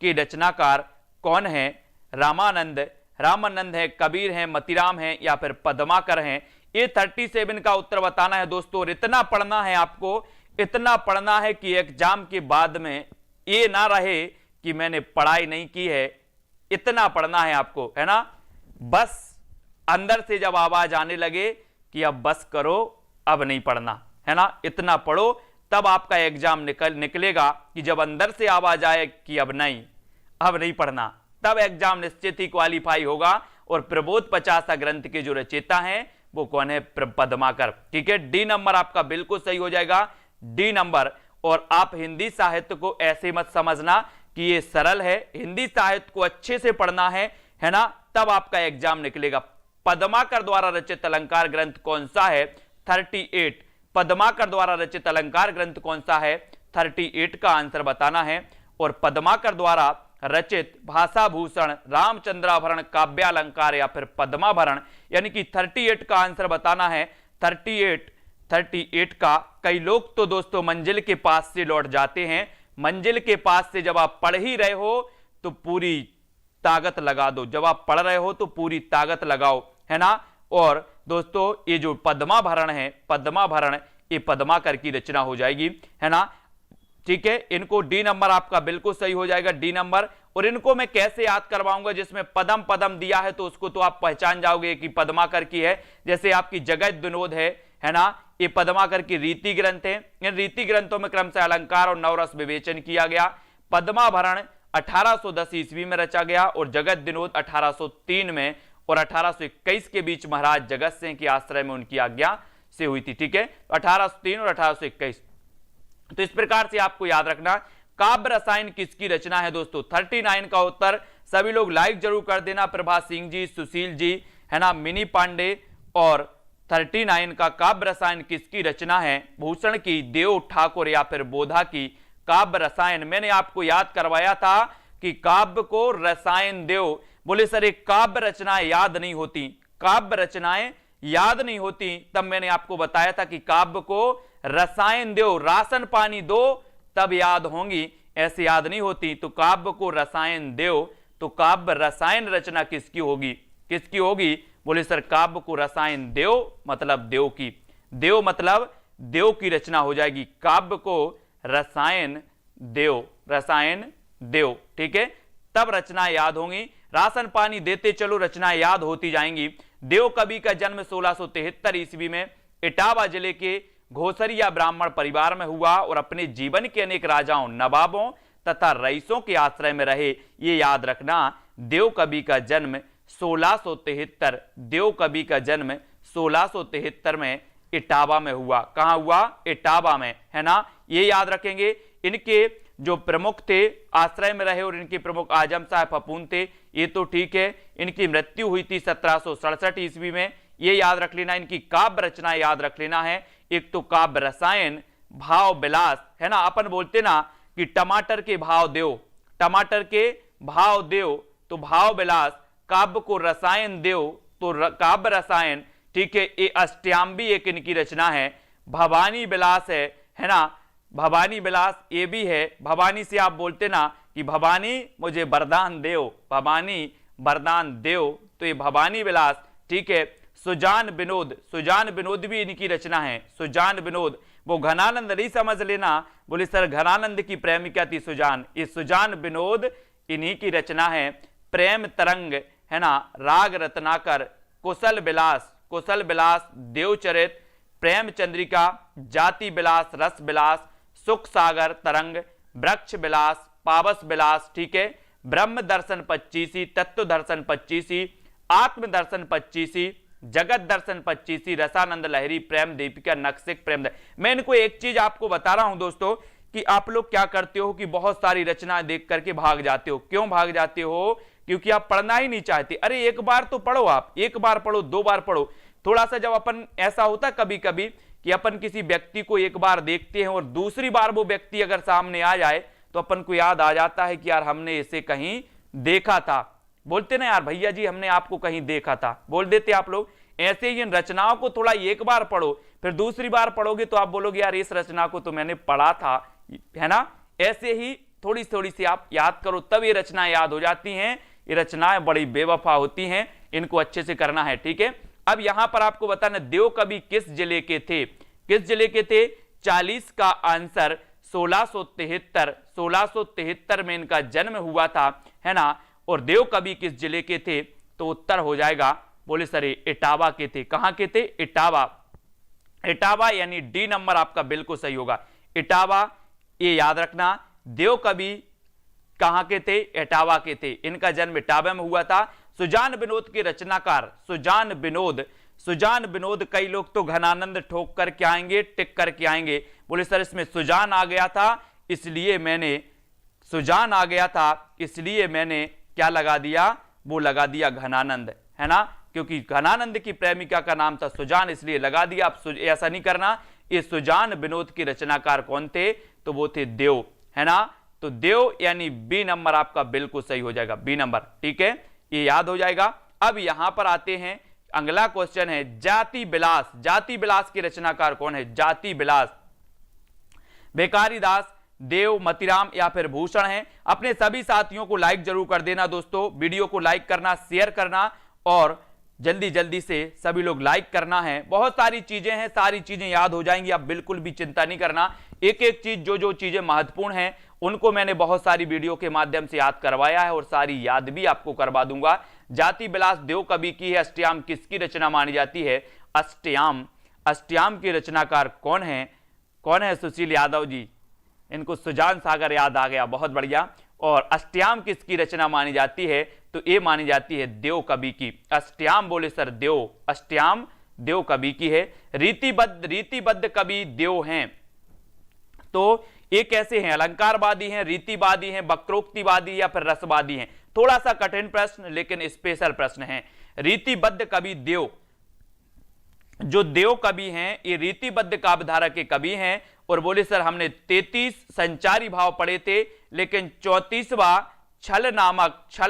के रचनाकार कौन है, रामानंद है, कबीर है, मतीराम है या फिर पद्माकर हैं। ये 37 का उत्तर बताना है दोस्तों। और इतना पढ़ना है आपको, इतना पढ़ना है कि एग्जाम के बाद में ये ना रहे कि मैंने पढ़ाई नहीं की है। इतना पढ़ना है आपको, है ना। बस अंदर से जब आवाज आने लगे कि अब बस करो, अब नहीं पढ़ना, है ना, इतना पढ़ो, तब आपका एग्जाम निकलेगा कि जब अंदर से आवाज आए कि अब नहीं पढ़ना, तब एग्जाम निश्चित ही क्वालिफाई होगा। और प्रबोध पचासा ग्रंथ के जो रचयिता हैं वो कौन है, पद्माकर। ठीक है, डी नंबर आपका बिल्कुल सही हो जाएगा, डी नंबर। और आप हिंदी साहित्य को ऐसे मत समझना कि ये सरल है, हिंदी साहित्य को अच्छे से पढ़ना है ना, तब आपका एग्जाम निकलेगा। पद्माकर द्वारा रचित अलंकार ग्रंथ कौन सा है, 38। पद्माकर द्वारा रचित अलंकार ग्रंथ कौन सा है, 38 का आंसर बताना है। और पद्माकर द्वारा रचित भाषा भूषण, रामचंद्राभरण, काव्यालंकार या फिर पद्माभरण, यानी कि 38 का आंसर बताना है। 38 का। कई लोग तो दोस्तों मंजिल के पास से लौट जाते हैं। मंजिल के पास से जब आप पढ़ ही रहे हो तो पूरी ताकत लगा दो, जब आप पढ़ रहे हो तो पूरी ताकत लगाओ, है ना। और दोस्तों ये जो पद्माभरण है, पद्माभरण ये पद्माकर की रचना हो जाएगी, है ना। ठीक है, इनको डी नंबर आपका बिल्कुल सही हो जाएगा, डी नंबर। और इनको मैं कैसे याद करवाऊंगा, जिसमें पदम दिया है तो उसको तो आप पहचान जाओगे कि पद्माकर की है। जैसे आपकी जगत विनोद है ना, ये पद्माकर की रीति ग्रंथ है। इन रीति ग्रंथों में क्रमशः अलंकार और नवरस विवेचन किया गया। पद्माभरण 1810 ईस्वी में रचा गया और जगत विनोद 1803 में और 1821 के बीच महाराज जगत सिंह के आश्रय में उनकी आज्ञा से हुई थी। ठीक है, 1803 और 1821। तो इस प्रकार से आपको याद रखना। काव्य रसायन किसकी रचना है दोस्तों, 39 का उत्तर। सभी लोग लाइक जरूर कर देना, प्रभा सिंह जी, सुशील जी, है ना, मिनी पांडे। और 39 का काव्य रसायन किसकी रचना है, भूषण की, देव ठाकुर या फिर बोधा की। काव्य रसायन मैंने आपको याद करवाया था कि काव्य को रसायन देव। बोले सर एक काव्य रचनाएं याद नहीं होती, काव्य रचनाएं याद नहीं होती, तब मैंने आपको बताया था कि काव्य को रसायन दो, राशन पानी दो तब याद होंगी, ऐसे याद नहीं होती। तो काव्य को रसायन दो, तो काव्य रसायन रचना किसकी होगी, किसकी होगी। बोले सर काव्य को रसायन दो मतलब देव की, देव मतलब देव की रचना हो जाएगी। काव्य को रसायन देव, ठीक है, तब रचना याद होंगी। राशन पानी देते चलो रचनाएं याद होती जाएंगी। देव कवि का जन्म 1673 ईस्वी में इटावा जिले के घोसरिया ब्राह्मण परिवार में हुआ और अपने जीवन के अनेक राजाओं, नवाबों तथा रईसों के आश्रय में रहे। ये याद रखना, देव कवि का जन्म 1673, देव कवि का जन्म 1673 में इटावा में हुआ। कहां हुआ, इटावा में, है ना, ये याद रखेंगे। इनके जो प्रमुख थे आश्रय में रहे और इनके प्रमुख आजम साहब फपून थे, ये तो ठीक है। इनकी मृत्यु हुई थी 1767 ईस्वी में, ये याद रख लेना। इनकी काव्य रचना याद रख लेना है। एक तो काव्य रसायन, भाव विलास, है ना, अपन बोलते ना कि टमाटर के भाव देव, टमाटर के भाव देव, तो भाव विलास। काव्य को रसायन देव तो काव्य रसायन, ठीक है। ये अष्टयाम्बी एक इनकी रचना है। भवानी विलास है ना, भवानी विलास ये भी है। भवानी से आप बोलते ना कि भवानी मुझे वरदान देव, भवानी वरदान देव, तो ये भवानी विलास, ठीक है। सुजान विनोद भी इनकी रचना है। सुजान विनोद, वो घनानंद नहीं समझ लेना, बोले सर घनानंद की प्रेमिका थी सुजान, ये सुजान विनोद इन्हीं की रचना है। प्रेम तरंग, है ना, राग रत्नाकर, कुशल विलास, देवचरित, प्रेम चंद्रिका, जाति विलास, रस विलास, सुख सागर तरंग, वृक्ष विलास, पावस विलास, ठीक है, ब्रह्म दर्शन 25, तत्व दर्शन 25, आत्म दर्शन 25, जगत दर्शन 25, रसानंद लहरी, प्रेम दीपिका, नक्सिक प्रेम। मैं इनको एक चीज आपको बता रहा हूं दोस्तों कि आप लोग क्या करते हो कि बहुत सारी रचनाएं देख करके भाग जाते हो। क्यों भाग जाते हो? क्योंकि आप पढ़ना ही नहीं चाहते। अरे एक बार तो पढ़ो, आप एक बार पढ़ो, 2 बार पढ़ो। थोड़ा सा जब अपन, ऐसा होता कभी कभी कि अपन किसी व्यक्ति को एक बार देखते हैं और दूसरी बार वो व्यक्ति अगर सामने आ जाए तो अपन को याद आ जाता है कि यार हमने इसे कहीं देखा था। बोलते ना यार भैया जी हमने आपको कहीं देखा था, बोल देते आप लोग। ऐसे ही इन रचनाओं को थोड़ा एक बार पढ़ो, फिर दूसरी बार पढ़ोगे तो आप बोलोगे यार इस रचना को तो मैंने पढ़ा था, है ना। ऐसे ही थोड़ी थोड़ी सी आप याद करो, तब ये रचनाएं याद हो जाती हैं। ये रचनाएं बड़ी बेवफा होती हैं, इनको अच्छे से करना है, ठीक है। अब यहां पर आपको बताना, देव कवि किस जिले के थे? किस जिले के थे? 40 का आंसर 1673 में इनका जन्म हुआ था, है ना। और देव कवि किस जिले के थे? तो उत्तर हो जाएगा, बोले सर इटावा के थे। कहां के थे? इटावा। इटावा यानी डी नंबर आपका बिल्कुल सही होगा, इटावा। ये याद रखना, देव कवि कहां के थे? इटावा के थे। इनका जन्म इटावा में हुआ था। सुजान विनोद के रचनाकार सुजान विनोद, कई लोग तो घनानंद ठोक कर के आएंगे, टिक करके आएंगे, बोले सर इसमें सुजान आ गया था इसलिए मैंने क्या लगा दिया? वो लगा दिया घनानंद, है ना, क्योंकि घनानंद की प्रेमिका का नाम था सुजान, इसलिए लगा दिया। आप ऐसा नहीं करना। ये सुजान विनोद के रचनाकार कौन थे? तो वो थे देव, है ना। तो देव यानी बी नंबर आपका बिल्कुल सही हो जाएगा, बी नंबर, ठीक है, ये याद हो जाएगा। अब यहां पर आते हैं, अगला क्वेश्चन है जाति विलास। जाति विलास के रचनाकार कौन है? जाति विलास भिखारी दास, देव, मतीराम या फिर भूषण है। अपने सभी साथियों को लाइक जरूर कर देना दोस्तों, वीडियो को लाइक करना, शेयर करना और जल्दी जल्दी से सभी लोग लाइक करना है। बहुत सारी चीजें हैं, सारी चीजें याद हो जाएंगी, आप बिल्कुल भी चिंता नहीं करना। एक एक चीज, जो चीजें महत्वपूर्ण हैं उनको मैंने बहुत सारी वीडियो के माध्यम से याद करवाया है और सारी याद भी आपको करवा दूंगा। जाति विलास देव कवि की है। अष्टयाम किसकी रचना मानी जाती है? अष्टयाम। अष्टयाम के रचनाकार कौन है? सुशील यादव जी। इनको सुजान सागर याद आ गया, बहुत बढ़िया। और अष्टयाम किसकी रचना मानी जाती है? तो ये मानी जाती है देव कवि की। अष्टयाम बोले सर देव, अष्टयाम देव कवि की है। रीतिबद्ध कवि देव हैं। तो ये कैसे हैं? अलंकारवादी हैं, रीतिवादी हैं, वक्रोक्तिवादी या फिर रसवादी हैं? थोड़ा सा कठिन प्रश्न लेकिन स्पेशल प्रश्न है। रीतिबद्ध कवि देव, जो देव कवि हैं ये रीतिबद्ध काव्यधारा के कवि हैं। और बोले सर हमने 33 संचारी भाव पढ़े थे, लेकिन 34वां छल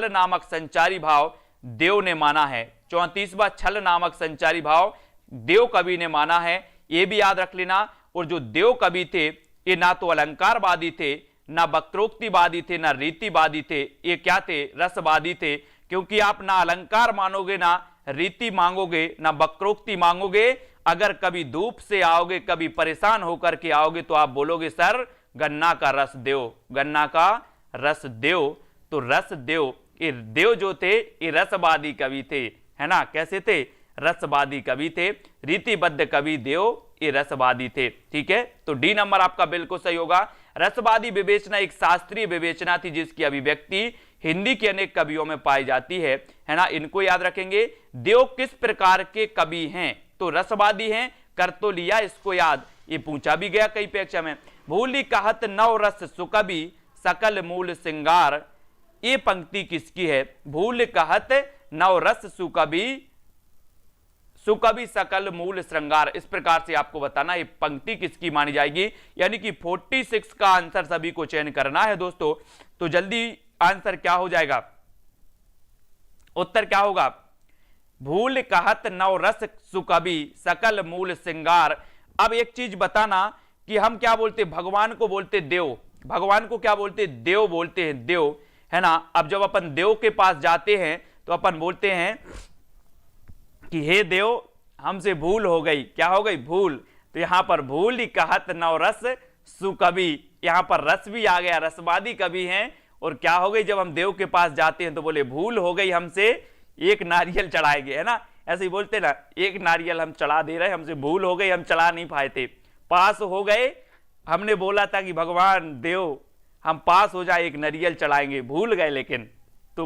नामक संचारी भाव देव ने माना है। 34वां छल नामक संचारी भाव देव कवि ने माना है, ये भी याद रख लेना। और जो देव कवि थे ये ना तो अलंकारवादी थे, ना वक्रोक्तिवादी थे, ना रीतिवादी थे, ये क्या थे? रसवादी थे। क्योंकि आप ना अलंकार मानोगे, ना रीति मांगोगे, ना वक्रोक्ति मांगोगे। अगर कभी धूप से आओगे, कभी परेशान होकर के आओगे तो आप बोलोगे सर गन्ना का रस देव, गन्ना का रस देव। तो रस देव, ये देव जो थे ये रसवादी कवि थे, है ना। कैसे थे? रसवादी कवि थे। रीतिबद्ध कवि देव ये रसवादी थे, ठीक है। तो डी नंबर आपका बिल्कुल सही होगा। रसवादी विवेचना एक शास्त्रीय विवेचना थी जिसकी अभिव्यक्ति हिंदी के अनेक कवियों में पाई जाती है ना। इनको याद रखेंगे। देव किस प्रकार के कवि हैं? तो रसवादी हैं। कर तो लिया इसको याद, ये पूछा भी गया कई परीक्षा में। भूलि कहत नव रस सुकवि सकल मूल श्रृंगार, ये पंक्ति किसकी है? भूल कहत नव रस सुकवि सकल मूल श्रृंगार। इस प्रकार से आपको बताना ये पंक्ति किसकी मानी जाएगी। यानी कि 46 का आंसर सभी को चयन करना है दोस्तों। तो जल्दी आंसर क्या हो जाएगा? उत्तर क्या होगा? भूल कहत नव रस सुकवि सकल मूल श्रृंगार। अब एक चीज बताना कि हम क्या बोलते? भगवान को बोलते देव। भगवान को क्या बोलते? देव बोलते हैं, देव, है ना। अब जब अपन देव के पास जाते हैं तो अपन बोलते हैं कि हे देव हमसे भूल हो गई। क्या हो गई? भूल। तो यहां पर भूल ही कहत नव रस सुकवि, यहां पर रस भी आ गया, रसवादी कवि हैं। और क्या हो गई? जब हम देव के पास जाते हैं तो बोले भूल हो गई हमसे, एक नारियल चढ़ाएंगे, है ना। ऐसे ही बोलते ना, एक नारियल हम चढ़ा दे रहे, हमसे भूल हो गई, हम चढ़ा नहीं पाए थे। पास हो गए हमने बोला था कि भगवान देव हम पास हो जाए, एक नारियल चढ़ाएंगे, भूल गए। लेकिन तो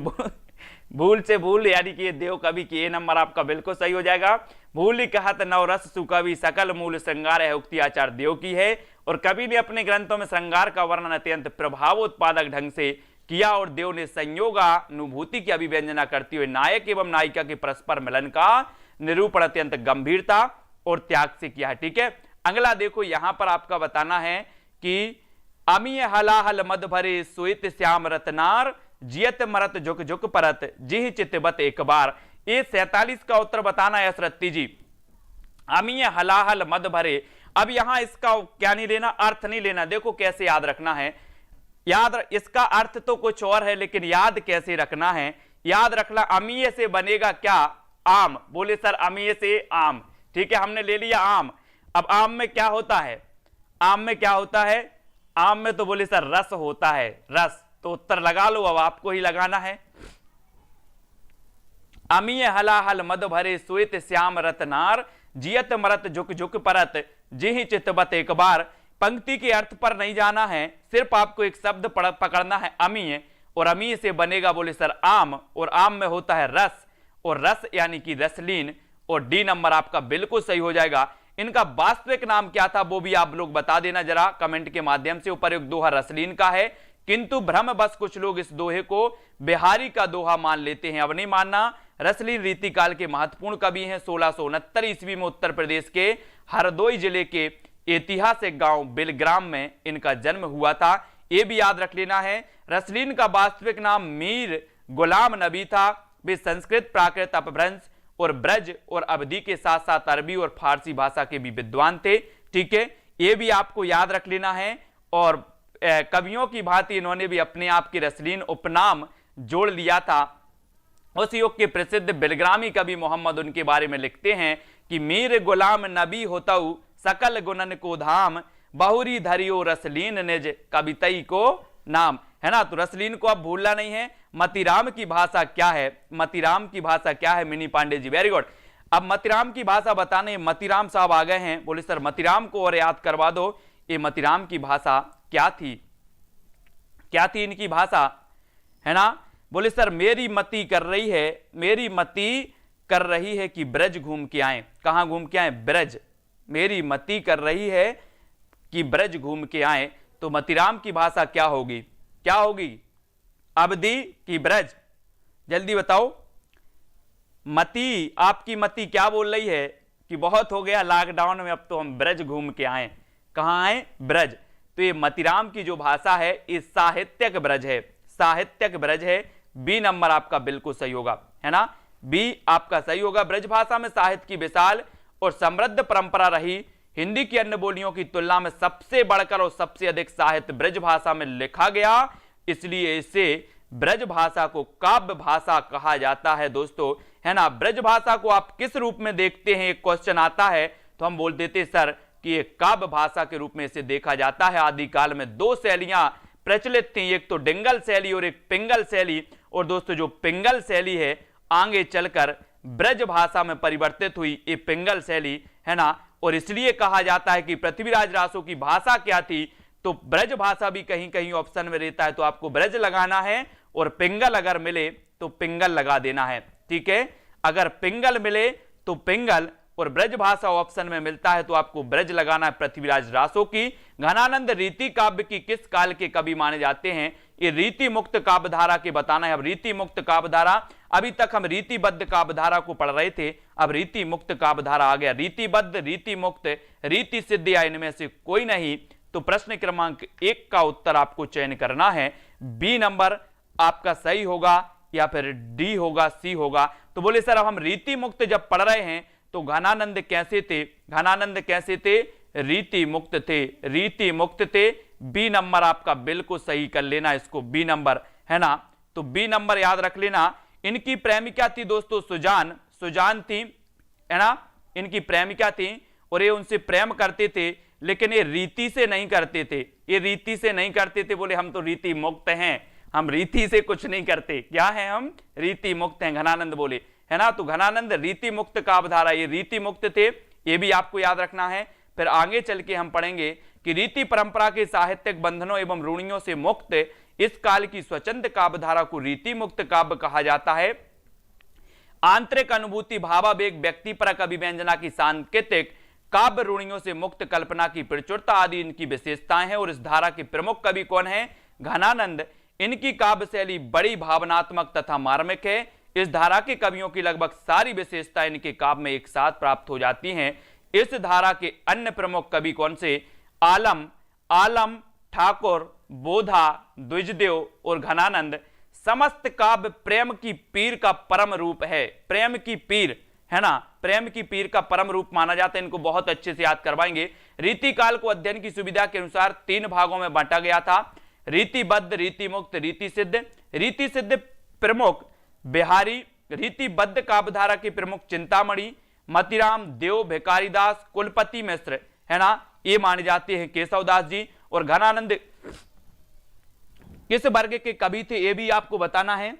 भूल से भूल यानी कि ये देव कवि की ये नंबर आपका बिल्कुल सही हो जाएगा। भूल कहत नवरस सुकवि सकल मूल श्रृंगार है, उक्ति आचार्य देव की है। और कवि ने अपने ग्रंथों में श्रृंगार का वर्णन अत्यंत प्रभावोत्पादक ढंग से किया और देव ने संयोगानुभूति की अभिव्यंजना करते हुए नायक एवं नायिका के परस्पर मिलन का निरूपण अत्यंत गंभीरता और त्याग से किया है। ठीक है, अगला देखो, यहां पर आपका बताना है कि अमीय हलाहल मद भरे सुइत श्याम रतनार जियत मरत झुक झुक परत जिह चितबत एक बार। ये 47 का उत्तर बताना है असरत्ती जी। अमीय हलाहल मद भरे, अब यहां इसका क्या नहीं लेना, अर्थ नहीं लेना। देखो कैसे याद रखना है, इसका अर्थ तो कुछ और है लेकिन याद कैसे रखना है, याद रखना अमीय से बनेगा क्या, आम। बोले सर अमीय से आम, ठीक है, हमने ले लिया आम। अब आम में क्या होता है, आम में क्या होता है, आम में तो बोले सर रस होता है, रस। तो उत्तर लगा लो, अब आपको ही लगाना है। अमीय हलाहल मद भरे सुइत श्याम रतनार जियत मरत झुक झुक परत जिहि चितबत एक बार। पंक्ति के अर्थ पर नहीं जाना है, सिर्फ आपको एक शब्द पकड़ना है अमीय, और अमीय से बनेगा बोले सर आम, और आम में होता है रस, और रस यानी कि रसलीन, और डी नंबर आपका बिल्कुल सही हो जाएगा। इनका वास्तविक नाम क्या था वो भी आप लोग बता देना जरा कमेंट के माध्यम से। ऊपर एक दोहा रसलीन का है, किंतु भ्रम बस कुछ लोग इस दोहे को बिहारी का दोहा मान लेते हैं, अब नहीं मानना। रसलीन रीतिकाल के महत्वपूर्ण कवि हैं। 1669 ईस्वी में उत्तर प्रदेश के हरदोई जिले के ऐतिहासिक गांव बिलग्राम में इनका जन्म हुआ था, यह भी याद रख लेना है। रसलीन का वास्तविक नाम मीर गुलाम नबी था। वे संस्कृत, प्राकृत, अपभ्रंश और ब्रज और अवधी के साथ साथ अरबी और फारसी भाषा के भी विद्वान थे। ठीक है, यह भी आपको याद रख लेना है। और कवियों की भांति इन्होंने भी अपने आप के रसलीन उपनाम जोड़ लिया था। उस युग के प्रसिद्ध बिलग्रामी कवि मोहम्मद उनके बारे में लिखते हैं कि मीर गुलाम नबी होताऊ सकल गुणन को धाम बहुरी धरियो रसलीन निज कवितई को नाम, है ना। तो रसलीन को अब भूलना नहीं है। मतीराम की भाषा क्या है, मतीराम की भाषा क्या है, mini Pandey ji, very good. अब मतीराम की भाषा बताने मतीराम साहब आ गए हैं। बोले सर मतीराम को और याद करवा दो, ये मतीराम की भाषा क्या थी, क्या थी इनकी भाषा, है ना। बोले सर मेरी मती कर रही है, मेरी मती कर रही है कि ब्रज घूम के आए। कहां घूम के आए, ब्रज। मेरी मती कर रही है कि ब्रज घूम के आए। तो मतीराम की भाषा क्या होगी, क्या होगी, अवधी की ब्रज, जल्दी बताओ। मती, आपकी मती क्या बोल रही है कि बहुत हो गया लॉकडाउन में, अब तो हम ब्रज घूम के आए। कहां आए, ब्रज। तो ये मतीराम की जो भाषा है ये साहित्यक ब्रज है, साहित्यक ब्रज है। बी नंबर आपका बिल्कुल सही होगा, है ना, बी आपका सही होगा। ब्रज भाषा में साहित्य की विशाल और समृद्ध परंपरा रही। हिंदी की अन्य बोलियों की तुलना में सबसे बढ़कर और सबसे अधिक साहित्य ब्रज भाषा में लिखा गया, इसलिए इसे ब्रज भाषा को काव्य भाषा कहा जाता है दोस्तों, है ना। ब्रज भाषा को आप किस रूप में देखते हैं, एक क्वेश्चन आता है तो हम बोल देते सर कि एक काव्य भाषा के रूप में इसे देखा जाता है। आदिकाल में दो शैलियां प्रचलित थी, एक तो डिंगल शैली और एक पिंगल शैली। और दोस्तों जो पिंगल शैली है आगे चलकर ब्रज भाषा में परिवर्तित हुई, ये पिंगल शैली, है ना। और इसलिए कहा जाता है कि पृथ्वीराज रासो की भाषा क्या थी, तो ब्रज भाषा भी कहीं कहीं ऑप्शन में रहता है, तो आपको ब्रज लगाना है। और पिंगल अगर मिले तो पिंगल लगा देना है, ठीक है। अगर पिंगल मिले तो पिंगल, और ब्रज भाषा ऑप्शन में मिलता है तो आपको ब्रज लगाना है। पृथ्वीराज रासो की घनानंद रीति काव्य की किस काल के कवि माने जाते हैं, ये रीति मुक्त काव्य धारा के बताना है। अब रीति मुक्त काव्य धारा, अभी तक हम रीतिबद्ध काव्य धारा को पढ़ रहे थे, अब रीति मुक्त काव्य धारा आ गया। रीतिबद्ध, रीति मुक्त, रीति सिद्ध या इनमें से कोई नहीं। तो प्रश्न क्रमांक 1 का उत्तर आपको चयन करना है। बी नंबर आपका सही होगा या फिर डी होगा, सी होगा। तो बोले सर अब हम रीति मुक्त जब पढ़ रहे हैं तो घनानंद कैसे थे, घनानंद कैसे थे, रीति मुक्त थे, रीति मुक्त थे। बी नंबर आपका बिल्कुल सही कर लेना इसको, बी नंबर, है ना। तो बी नंबर याद रख लेना। इनकी प्रेमिका थी दोस्तों सुजान, सुजान थी, है ना, इनकी प्रेमिका थी और ये उनसे प्रेम करते थे, लेकिन ये रीति से नहीं करते थे, ये रीति से नहीं करते थे। बोले हम तो रीति मुक्त हैं, हम रीति से कुछ नहीं करते, क्या है, हम रीति मुक्त हैं, घनानंद बोले, है ना। तो घनानंद रीति मुक्त काव्य धारा, ये रीति मुक्त थे, ये भी आपको याद रखना है। फिर आगे चल के हम पढ़ेंगे कि रीति परंपरा के साहित्यिक बंधनों एवं रूढ़ियों से मुक्त इस काल की स्वतंत्र काव्य धारा को रीति मुक्त काव्य कहा जाता है। आंतरिक अनुभूति, भावावेग, व्यक्तिपरक अभिव्यंजना की सांकेतिक काव्य रूढ़ियों से मुक्त कल्पना की प्रचुरता आदि इनकी विशेषताएं हैं। और इस धारा के प्रमुख कवि कौन है? घनानंद। इनकी काव्य शैली बड़ी भावनात्मक तथा मार्मिक है। इस धारा के कवियों की लगभग सारी विशेषताएं इनके काव्य में एक साथ प्राप्त हो जाती हैं। इस धारा के अन्य प्रमुख कवि कौन से? आलम, ठाकुर, बोधा, द्विजदेव और घनानंद। समस्त काव्य प्रेम की पीर का परम रूप है। प्रेम की पीर है ना, प्रेम की पीर का परम रूप माना जाता है। इनको बहुत अच्छे से याद करवाएंगे। रीति काल को अध्ययन की सुविधा के अनुसार 3 भागों में बांटा गया था: रीतिबद्ध, रीति मुक्त, रीति सिद्ध। रीति सिद्ध प्रमुख बिहारी, रीतिबद्ध काव्यधारा के प्रमुख चिंतामणि, मतिराम, देव, भिकारीदास, कुलपति मिश्र है ना, ये माने जाते हैं केशवदास जी। और घनानंद किस वर्ग के कवि थे ये भी आपको बताना है।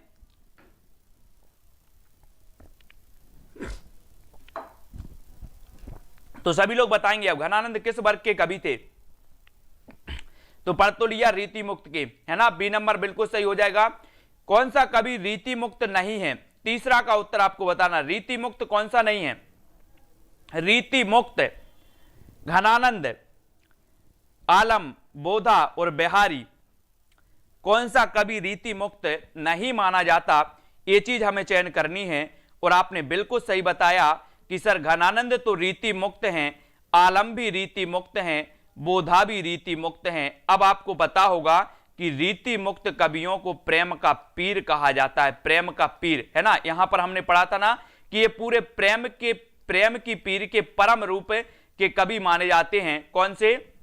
तो सभी लोग बताएंगे अब घनानंद किस वर्ग के कवि थे। तो पढ़ तो लिया रीति मुक्त के, है ना, बी नंबर बिल्कुल सही हो जाएगा। कौन सा कवि रीति मुक्त नहीं है? तीसरा का उत्तर आपको बताना। रीति मुक्त कौन सा नहीं है? रीति मुक्त घनानंद, आलम, बोधा और बिहारी। कौन सा कवि रीति मुक्त नहीं माना जाता, ये चीज हमें चयन करनी है। और आपने बिल्कुल सही बताया कि सर घनानंद तो रीति मुक्त हैं, आलम भी रीति मुक्त हैं, बोधा भी रीति मुक्त हैं। अब आपको पता होगा कि रीति मुक्त कवियों को प्रेम का पीर कहा जाता है। प्रेम का पीर है ना, यहां पर हमने पढ़ा था ना कि ये पूरे प्रेम की पीर के परम रूप के कवि माने जाते हैं। कौन से?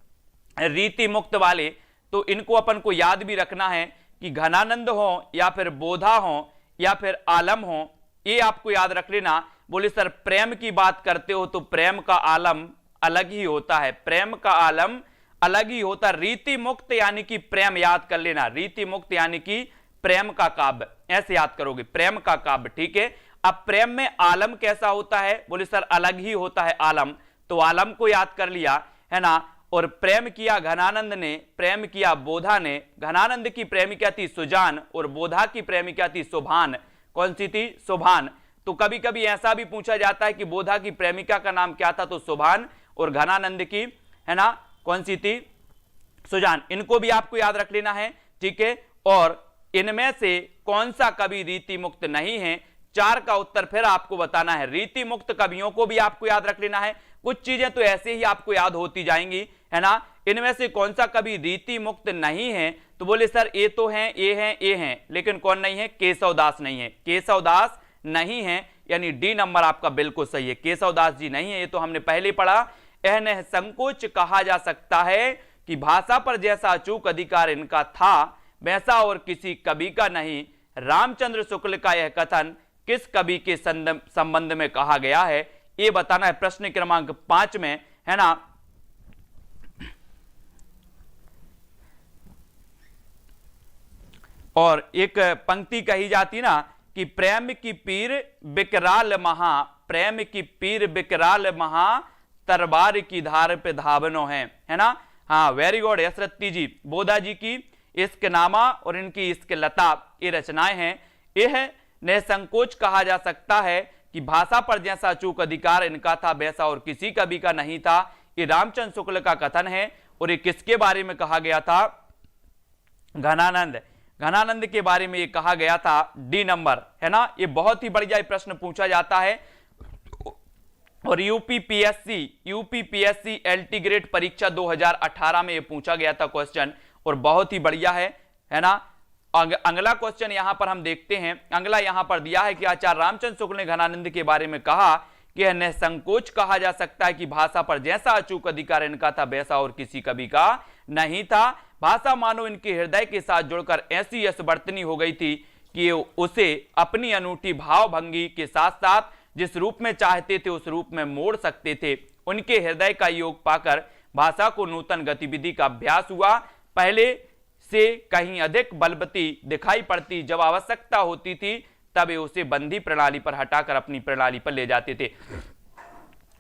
रीति मुक्त वाले। तो इनको अपन को याद भी रखना है कि घनानंद हो या फिर बोधा हो या फिर आलम हो, ये आपको याद रख लेना। बोले सर प्रेम की बात करते हो तो प्रेम का आलम अलग ही होता है, प्रेम का आलम अलग ही होता है। रीति मुक्त यानी कि प्रेम, याद कर लेना, रीति मुक्त यानी कि प्रेम का काव्य, ऐसे याद करोगे, प्रेम का काव्य। ठीक है। अब प्रेम में आलम कैसा होता है? बोले सर अलग ही होता है आलम, तो आलम को याद कर लिया, है ना। और प्रेम किया घनानंद ने, प्रेम किया बोधा ने। घनानंद की प्रेमिका थी सुजान और बोधा की प्रेमिका थी शोभान। कौन सी थी? शोभान। तो कभी कभी ऐसा भी पूछा जाता है कि बोधा की प्रेमिका का नाम क्या था, तो शोभान, और घनानंद की, है ना, कौन सी थी? सुजान। इनको भी आपको याद रख लेना है। ठीक है। और इनमें से कौन सा कवि रीति मुक्त नहीं है? 4 का उत्तर फिर आपको बताना है। रीति मुक्त कवियों को भी आपको याद रख लेना है। कुछ चीजें तो ऐसे ही आपको याद होती जाएंगी, है ना। इनमें से कौन सा कवि रीति मुक्त नहीं है? तो बोले सर ये तो हैं, ये हैं, ये हैं, लेकिन कौन नहीं है? केशवदास नहीं है। केशवदास नहीं है, यानी डी नंबर आपका बिल्कुल सही है। केशवदास जी नहीं है, ये तो हमने पहले पढ़ा। यह संकोच कहा जा सकता है कि भाषा पर जैसा अचूक अधिकार इनका था वैसा और किसी कवि का नहीं। रामचंद्र शुक्ल का यह कथन किस कवि के संबंध में कहा गया है, ये बताना है प्रश्न क्रमांक 5 में, है ना। और एक पंक्ति कही जाती ना कि प्रेम की पीर बिकराल महा, प्रेम की पीर बिकराल महा, तरबार की धार पे धावनो है ना। हाँ, वेरी गुड यशरत्ती जी। बोधा जी की इश्क नामा और इनकी इश्क लता, ये रचनाएं हैं। यह निसंकोच कहा जा सकता है कि भाषा पर जैसा अचूक अधिकार इनका था वैसा और किसी कवि का नहीं था। ये रामचंद्र शुक्ल का कथन है। और ये किसके बारे में कहा गया था? घनानंद। घनानंद के बारे में ये कहा गया था। डी नंबर, है ना। ये बहुत ही बढ़िया प्रश्न पूछा जाता है। और यूपीपीएससी एलटी ग्रेड परीक्षा 2018 में ये पूछा गया था क्वेश्चन, और बहुत ही बढ़िया है ना। अगला क्वेश्चन यहां पर हम देखते हैं। अगला यहां पर दिया है कि आचार्य रामचंद्र शुक्ल ने घनानंद के बारे में कहा कि यह निसंकोच कहा जा सकता है कि भाषा पर जैसा अचूक अधिकार इनका था वैसा और किसी कवि का नहीं था। भाषा मानो इनके हृदय के साथ जुड़कर ऐसी यशवर्तनी हो गई थी कि उसे अपनी अनूठी भावभंगी के साथ साथ जिस रूप में चाहते थे उस रूप में मोड़ सकते थे। उनके हृदय का योग पाकर भाषा को नूतन गतिविधि का अभ्यास हुआ। पहले से कहीं अधिक बलवती दिखाई पड़ती, जब आवश्यकता होती थी तब उसे बंदी प्रणाली पर हटाकर अपनी प्रणाली पर ले जाते थे।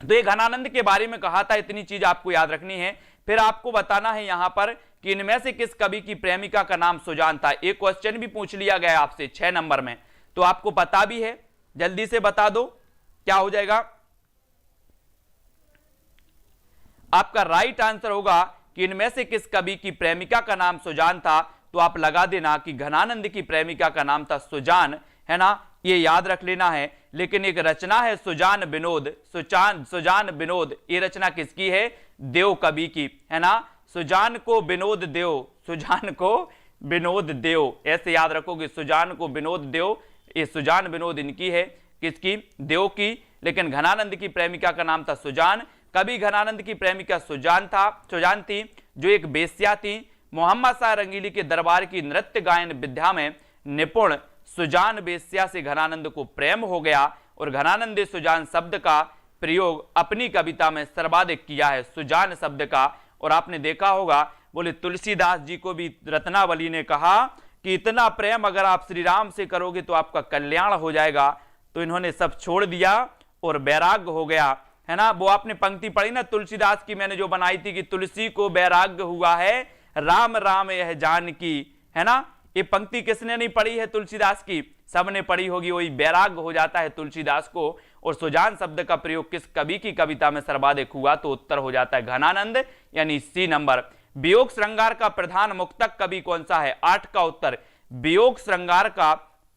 तो ये घनानंद के बारे में कहा था, इतनी चीज आपको याद रखनी है। फिर आपको बताना है यहां पर कि इनमें से किस कवि की प्रेमिका का नाम सुजान था। एक क्वेश्चन भी पूछ लिया गया आपसे 6 नंबर में, तो आपको पता भी है, जल्दी से बता दो क्या हो जाएगा। आपका राइट आंसर होगा कि इनमें से किस कवि की प्रेमिका का नाम सुजान था। तो आप लगा देना कि घनानंद की प्रेमिका का नाम था सुजान, है ना, ये याद रख लेना है। लेकिन एक रचना है सुजान विनोद, सुजान विनोद, ये रचना किसकी है? देव कवि की, है ना। सुजान को विनोद देव, सुजान को विनोद देव, ऐसे याद रखोगे, सुजान को विनोद देव, ये सुजान विनोद इनकी है, किसकी? देव की। लेकिन घनानंद की प्रेमिका का नाम था सुजान। कवि घनानंद की प्रेमिका सुजान थी, जो एक बेश्या थी। मोहम्मद शाह रंगीली के दरबार की नृत्य गायन विद्या में निपुण सुजान बेश्या से घनानंद को प्रेम हो गया और घनानंद ने सुजान शब्द का प्रयोग अपनी कविता में सर्वाधिक किया है, सुजान शब्द का। और आपने देखा होगा, बोले तुलसीदास जी को भी रत्नावली ने कहा कि इतना प्रेम अगर आप श्री राम से करोगे तो आपका कल्याण हो जाएगा। तो इन्होंने सब छोड़ दिया और वैराग्य हो गया, है ना। वो आपने पंक्ति पढ़ी ना तुलसीदास की, मैंने जो बनाई थी कि तुलसी को वैराग्य हुआ है, राम राम यह जानकी, है ना। ये पंक्ति किसने नहीं पढ़ी है तुलसीदास की? सबने पढ़ी होगी। वही वैराग्य हो जाता है तुलसीदास को। और सुजान शब्द का प्रयोग किस कवि की कविता में सर्वाधिक हुआ? तो उत्तर हो जाता है घनानंद, यानी सी नंबर। वियोग श्रृंगार का प्रधान मुक्तक कवि कौन सा है? 8 का उत्तर। वियोग श्रृंगार का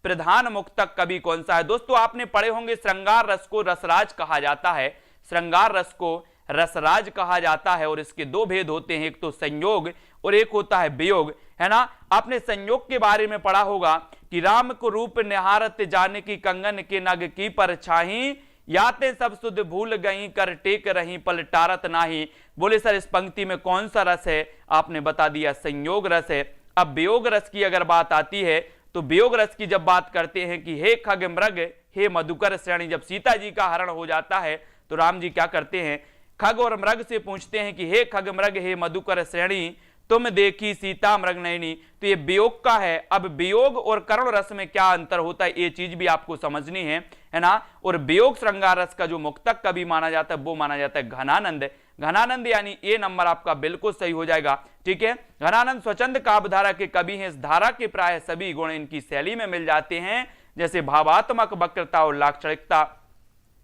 प्रधान मुक्तक कवि कौन सा है? दोस्तों आपने पढ़े होंगे श्रृंगार रस को रसराज कहा जाता है, श्रृंगार रस को रसराज कहा जाता है। और इसके 2 भेद होते हैं, एक तो संयोग और एक होता है वियोग, है ना। आपने संयोग के बारे में पढ़ा होगा कि राम को रूप निहारत जाने की कंगन के नग की परछाई, याते सब सुध भूल गई कर टेक रही पलटारत नाही। बोले सर इस पंक्ति में कौन सा रस है? आपने बता दिया संयोग रस है। अब वियोग रस की अगर बात आती है तो वियोग रस की जब बात करते हैं कि हे खग मृग हे मधुकर श्रेणी, जब सीता जी का हरण हो जाता है तो राम जी क्या करते हैं? खग और मृग से पूछते हैं कि हे खग मृग हे मधुकर श्रेणी, तुम देखी सीता मृग नयनी। तो ये वियोग का है। अब वियोग और करुण रस में क्या अंतर होता है, ये चीज भी आपको समझनी है ना। और वियोग श्रृंगार रस का जो मुक्तक कवि माना जाता है वो माना जाता है घनानंद। घनानंद यानी ए नंबर आपका बिल्कुल सही हो जाएगा, ठीक है। घनानंद स्वच्छंद काव्यधारा के कवि हैं। इस धारा के प्राय सभी गुण इनकी शैली में मिल जाते हैं, जैसे भावात्मक वक्रता और लाक्षणिकता,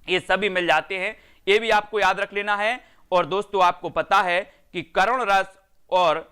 ये सभी मिल जाते हैं। ये भी आपको याद रख लेना है। और दोस्तों आपको पता है कि करुण रस और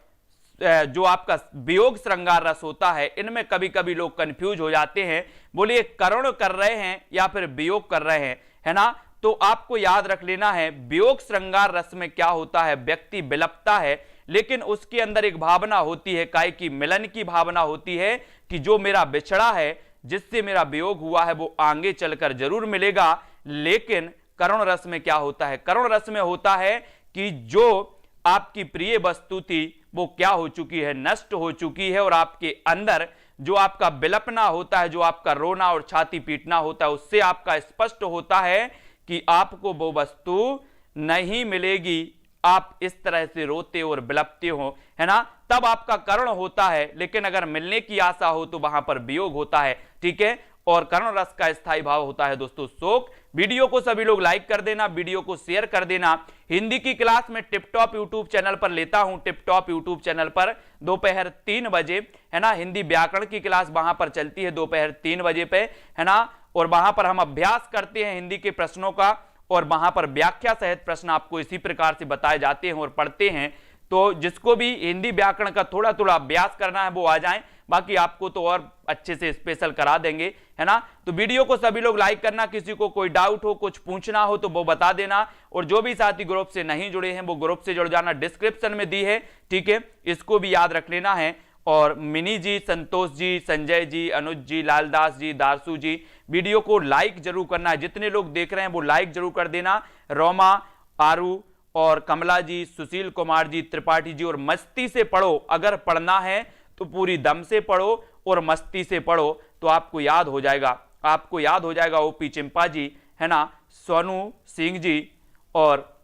जो आपका वियोग श्रृंगार रस होता है, इनमें कभी कभी लोग कंफ्यूज हो जाते हैं, बोलिए करुण कर रहे हैं या फिर वियोग कर रहे हैं, है ना। तो आपको याद रख लेना है वियोग श्रृंगार रस में क्या होता है, व्यक्ति विलपता है लेकिन उसके अंदर एक भावना होती है, काय की मिलन की भावना होती है कि जो मेरा बिछड़ा है, जिससे मेरा वियोग हुआ है, वो आगे चलकर जरूर मिलेगा। लेकिन करुण रस में क्या होता है? करुण रस में होता है कि जो आपकी प्रिय वस्तु थी वो क्या हो चुकी है, नष्ट हो चुकी है, और आपके अंदर जो आपका बिलपना होता है, जो आपका रोना और छाती पीटना होता है, उससे आपका स्पष्ट होता है कि आपको वो वस्तु नहीं मिलेगी। आप इस तरह से रोते और बिलपते हो, है ना, तब आपका करुण होता है। लेकिन अगर मिलने की आशा हो तो वहां पर वियोग होता है, ठीक है। और करुण रस का स्थायी भाव होता है दोस्तों शोक। वीडियो को सभी लोग लाइक कर देना, वीडियो को शेयर कर देना। हिंदी की क्लास में टिपटॉप यूट्यूब चैनल पर लेता हूं, टिपटॉप यूट्यूब चैनल पर दोपहर 3 बजे, है ना। हिंदी व्याकरण की क्लास वहां पर चलती है दोपहर 3 बजे पे, है ना। और वहां पर हम अभ्यास करते हैं हिंदी के प्रश्नों का, और वहां पर व्याख्या सहित प्रश्न आपको इसी प्रकार से बताए जाते हैं और पढ़ते हैं। तो जिसको भी हिंदी व्याकरण का थोड़ा थोड़ा अभ्यास करना है वो आ जाएं, बाकी आपको तो और अच्छे से स्पेशल करा देंगे, है ना। तो वीडियो को सभी लोग लाइक करना, किसी को कोई डाउट हो, कुछ पूछना हो तो वो बता देना। और जो भी साथी ग्रुप से नहीं जुड़े हैं वो ग्रुप से जुड़ जाना, डिस्क्रिप्शन में दी है, ठीक है, इसको भी याद रख लेना है। और मिनी जी, संतोष जी, संजय जी, अनुज जी, लालदास जी, दारसू जी, वीडियो को लाइक जरूर करना है। जितने लोग देख रहे हैं वो लाइक जरूर कर देना। रोमा, आरू और कमला जी, सुशील कुमार जी, त्रिपाठी जी। और मस्ती से पढ़ो, अगर पढ़ना है तो पूरी दम से पढ़ो और मस्ती से पढ़ो तो आपको याद हो जाएगा, आपको याद हो जाएगा। ओपी चिंपा जी, है ना, सोनू सिंह जी, और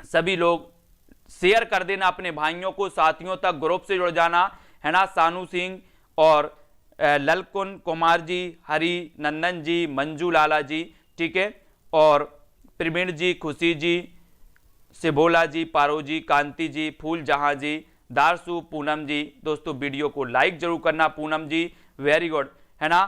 सभी लोग शेयर कर देना अपने भाइयों को, साथियों तक, ग्रुप से जुड़ जाना, है ना। सानू सिंह और ललकुन कुमार जी, हरि नंदन जी, मंजू लाला जी, ठीक है। और प्रवीण जी, खुशी जी, सिभोला जी, पारो जी, कांति जी, फूल जहां जी, दारसू, पूनम जी। दोस्तों वीडियो को लाइक जरूर करना। पूनम जी वेरी गुड, है ना,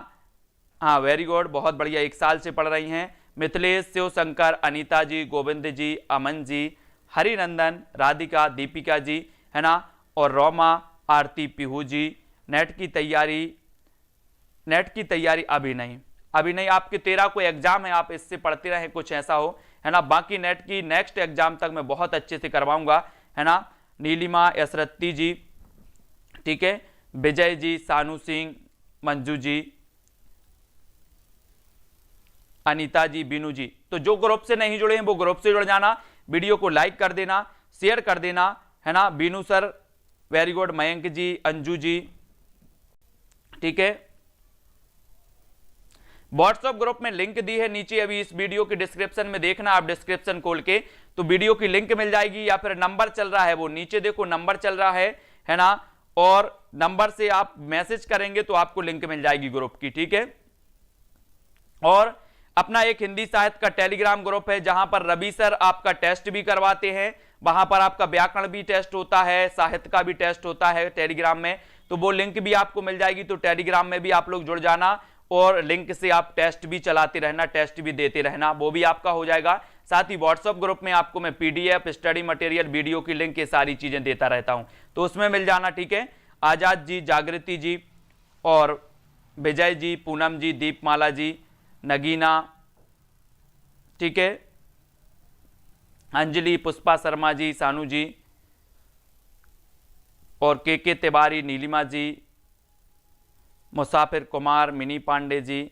हाँ वेरी गुड, बहुत बढ़िया, 1 साल से पढ़ रही हैं। मिथिलेश, शिव शंकर, अनीता जी, गोविंद जी, अमन जी, हरिनंदन, राधिका, दीपिका जी, है ना, और रोमा, आरती, पीहू जी। नेट की तैयारी अभी नहीं, आपके 13 को एग्जाम है, आप इससे पढ़ते रहें, कुछ ऐसा हो, है ना। बाकी नेट की नेक्स्ट एग्जाम तक मैं बहुत अच्छे से करवाऊंगा, है ना। नीलिमा, यसरत्ती जी, ठीक है, विजय जी, सानू सिंह, मंजू जी, अनीता जी, बीनू जी। तो जो ग्रुप से नहीं जुड़े हैं वो ग्रुप से जुड़ जाना, वीडियो को लाइक कर देना, शेयर कर देना, है ना। Binu sir very good, Mayank ji, Anju ji, ठीक है। व्हाट्सएप ग्रुप में लिंक दी है नीचे, अभी इस वीडियो की डिस्क्रिप्शन में देखना, आप डिस्क्रिप्शन खोल के तो वीडियो की लिंक मिल जाएगी, या फिर नंबर चल रहा है वो नीचे देखो, नंबर चल रहा है ना, और नंबर से आप मैसेज करेंगे तो आपको लिंक मिल जाएगी ग्रुप की, ठीक है। और अपना एक हिंदी साहित्य का टेलीग्राम ग्रुप है जहां पर रवि सर आपका टेस्ट भी करवाते हैं, वहां पर आपका व्याकरण भी टेस्ट होता है, साहित्य का भी टेस्ट होता है टेलीग्राम में, तो वो लिंक भी आपको मिल जाएगी। तो टेलीग्राम में भी आप लोग जुड़ जाना और लिंक से आप टेस्ट भी चलाते रहना, टेस्ट भी देते रहना, वो भी आपका हो जाएगा। साथ ही व्हाट्सएप ग्रुप में आपको मैं पीडीएफ, स्टडी मटेरियल, वीडियो की लिंक, ये सारी चीजें देता रहता हूं, तो उसमें मिल जाना, ठीक है। आजाद जी, जागृति जी, और विजय जी, पूनम जी, दीपमाला जी, नगीना, ठीक है, अंजलि, पुष्पा शर्मा जी, सानू जी, और के तिवारी, नीलिमा जी, मुसाफिर कुमार, मिनी पांडे जी,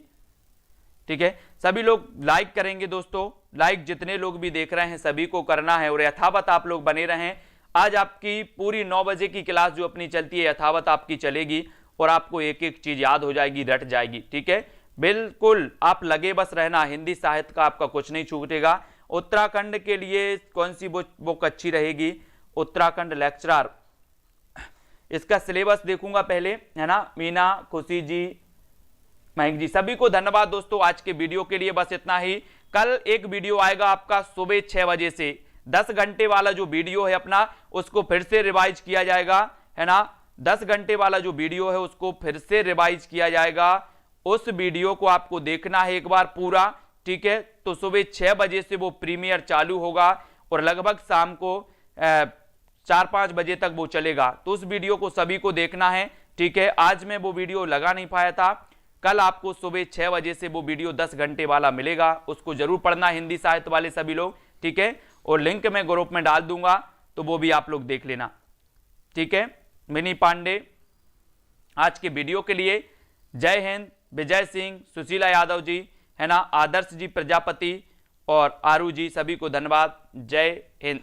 ठीक है। सभी लोग लाइक करेंगे दोस्तों, लाइक जितने लोग भी देख रहे हैं सभी को करना है, और यथावत आप लोग बने रहें। आज आपकी पूरी 9 बजे की क्लास जो अपनी चलती है यथावत आपकी चलेगी, और आपको एक एक चीज याद हो जाएगी, रट जाएगी, ठीक है। बिल्कुल आप लगे बस रहना, हिंदी साहित्य का आपका कुछ नहीं छूटेगा। उत्तराखंड के लिए कौन सी बुक अच्छी रहेगी? उत्तराखंड लेक्चरर, इसका सिलेबस देखूंगा पहले, है ना। मीना, खुशी जी, मयंक जी, सभी को धन्यवाद दोस्तों आज के वीडियो के लिए। बस इतना ही, कल एक वीडियो आएगा आपका सुबह 6 बजे से, 10 घंटे वाला जो वीडियो है अपना उसको फिर से रिवाइज किया जाएगा, है ना। 10 घंटे वाला जो वीडियो है उसको फिर से रिवाइज किया जाएगा, उस वीडियो को आपको देखना है एक बार पूरा, ठीक है। तो सुबह 6 बजे से वो प्रीमियर चालू होगा और लगभग शाम को 4-5 बजे तक वो चलेगा, तो उस वीडियो को सभी को देखना है, ठीक है। आज मैं वो वीडियो लगा नहीं पाया था, कल आपको सुबह 6 बजे से वो वीडियो 10 घंटे वाला मिलेगा, उसको जरूर पढ़ना हिंदी साहित्य वाले सभी लोग, ठीक है। और लिंक मैं ग्रुप में डाल दूंगा तो वो भी आप लोग देख लेना, ठीक है। मिनी पांडे आज के वीडियो के लिए, जय हिंद, विजय सिंह, सुशीला यादव जी, है ना, आदर्श जी प्रजापति और आरू जी, सभी को धन्यवाद। जय हिंद।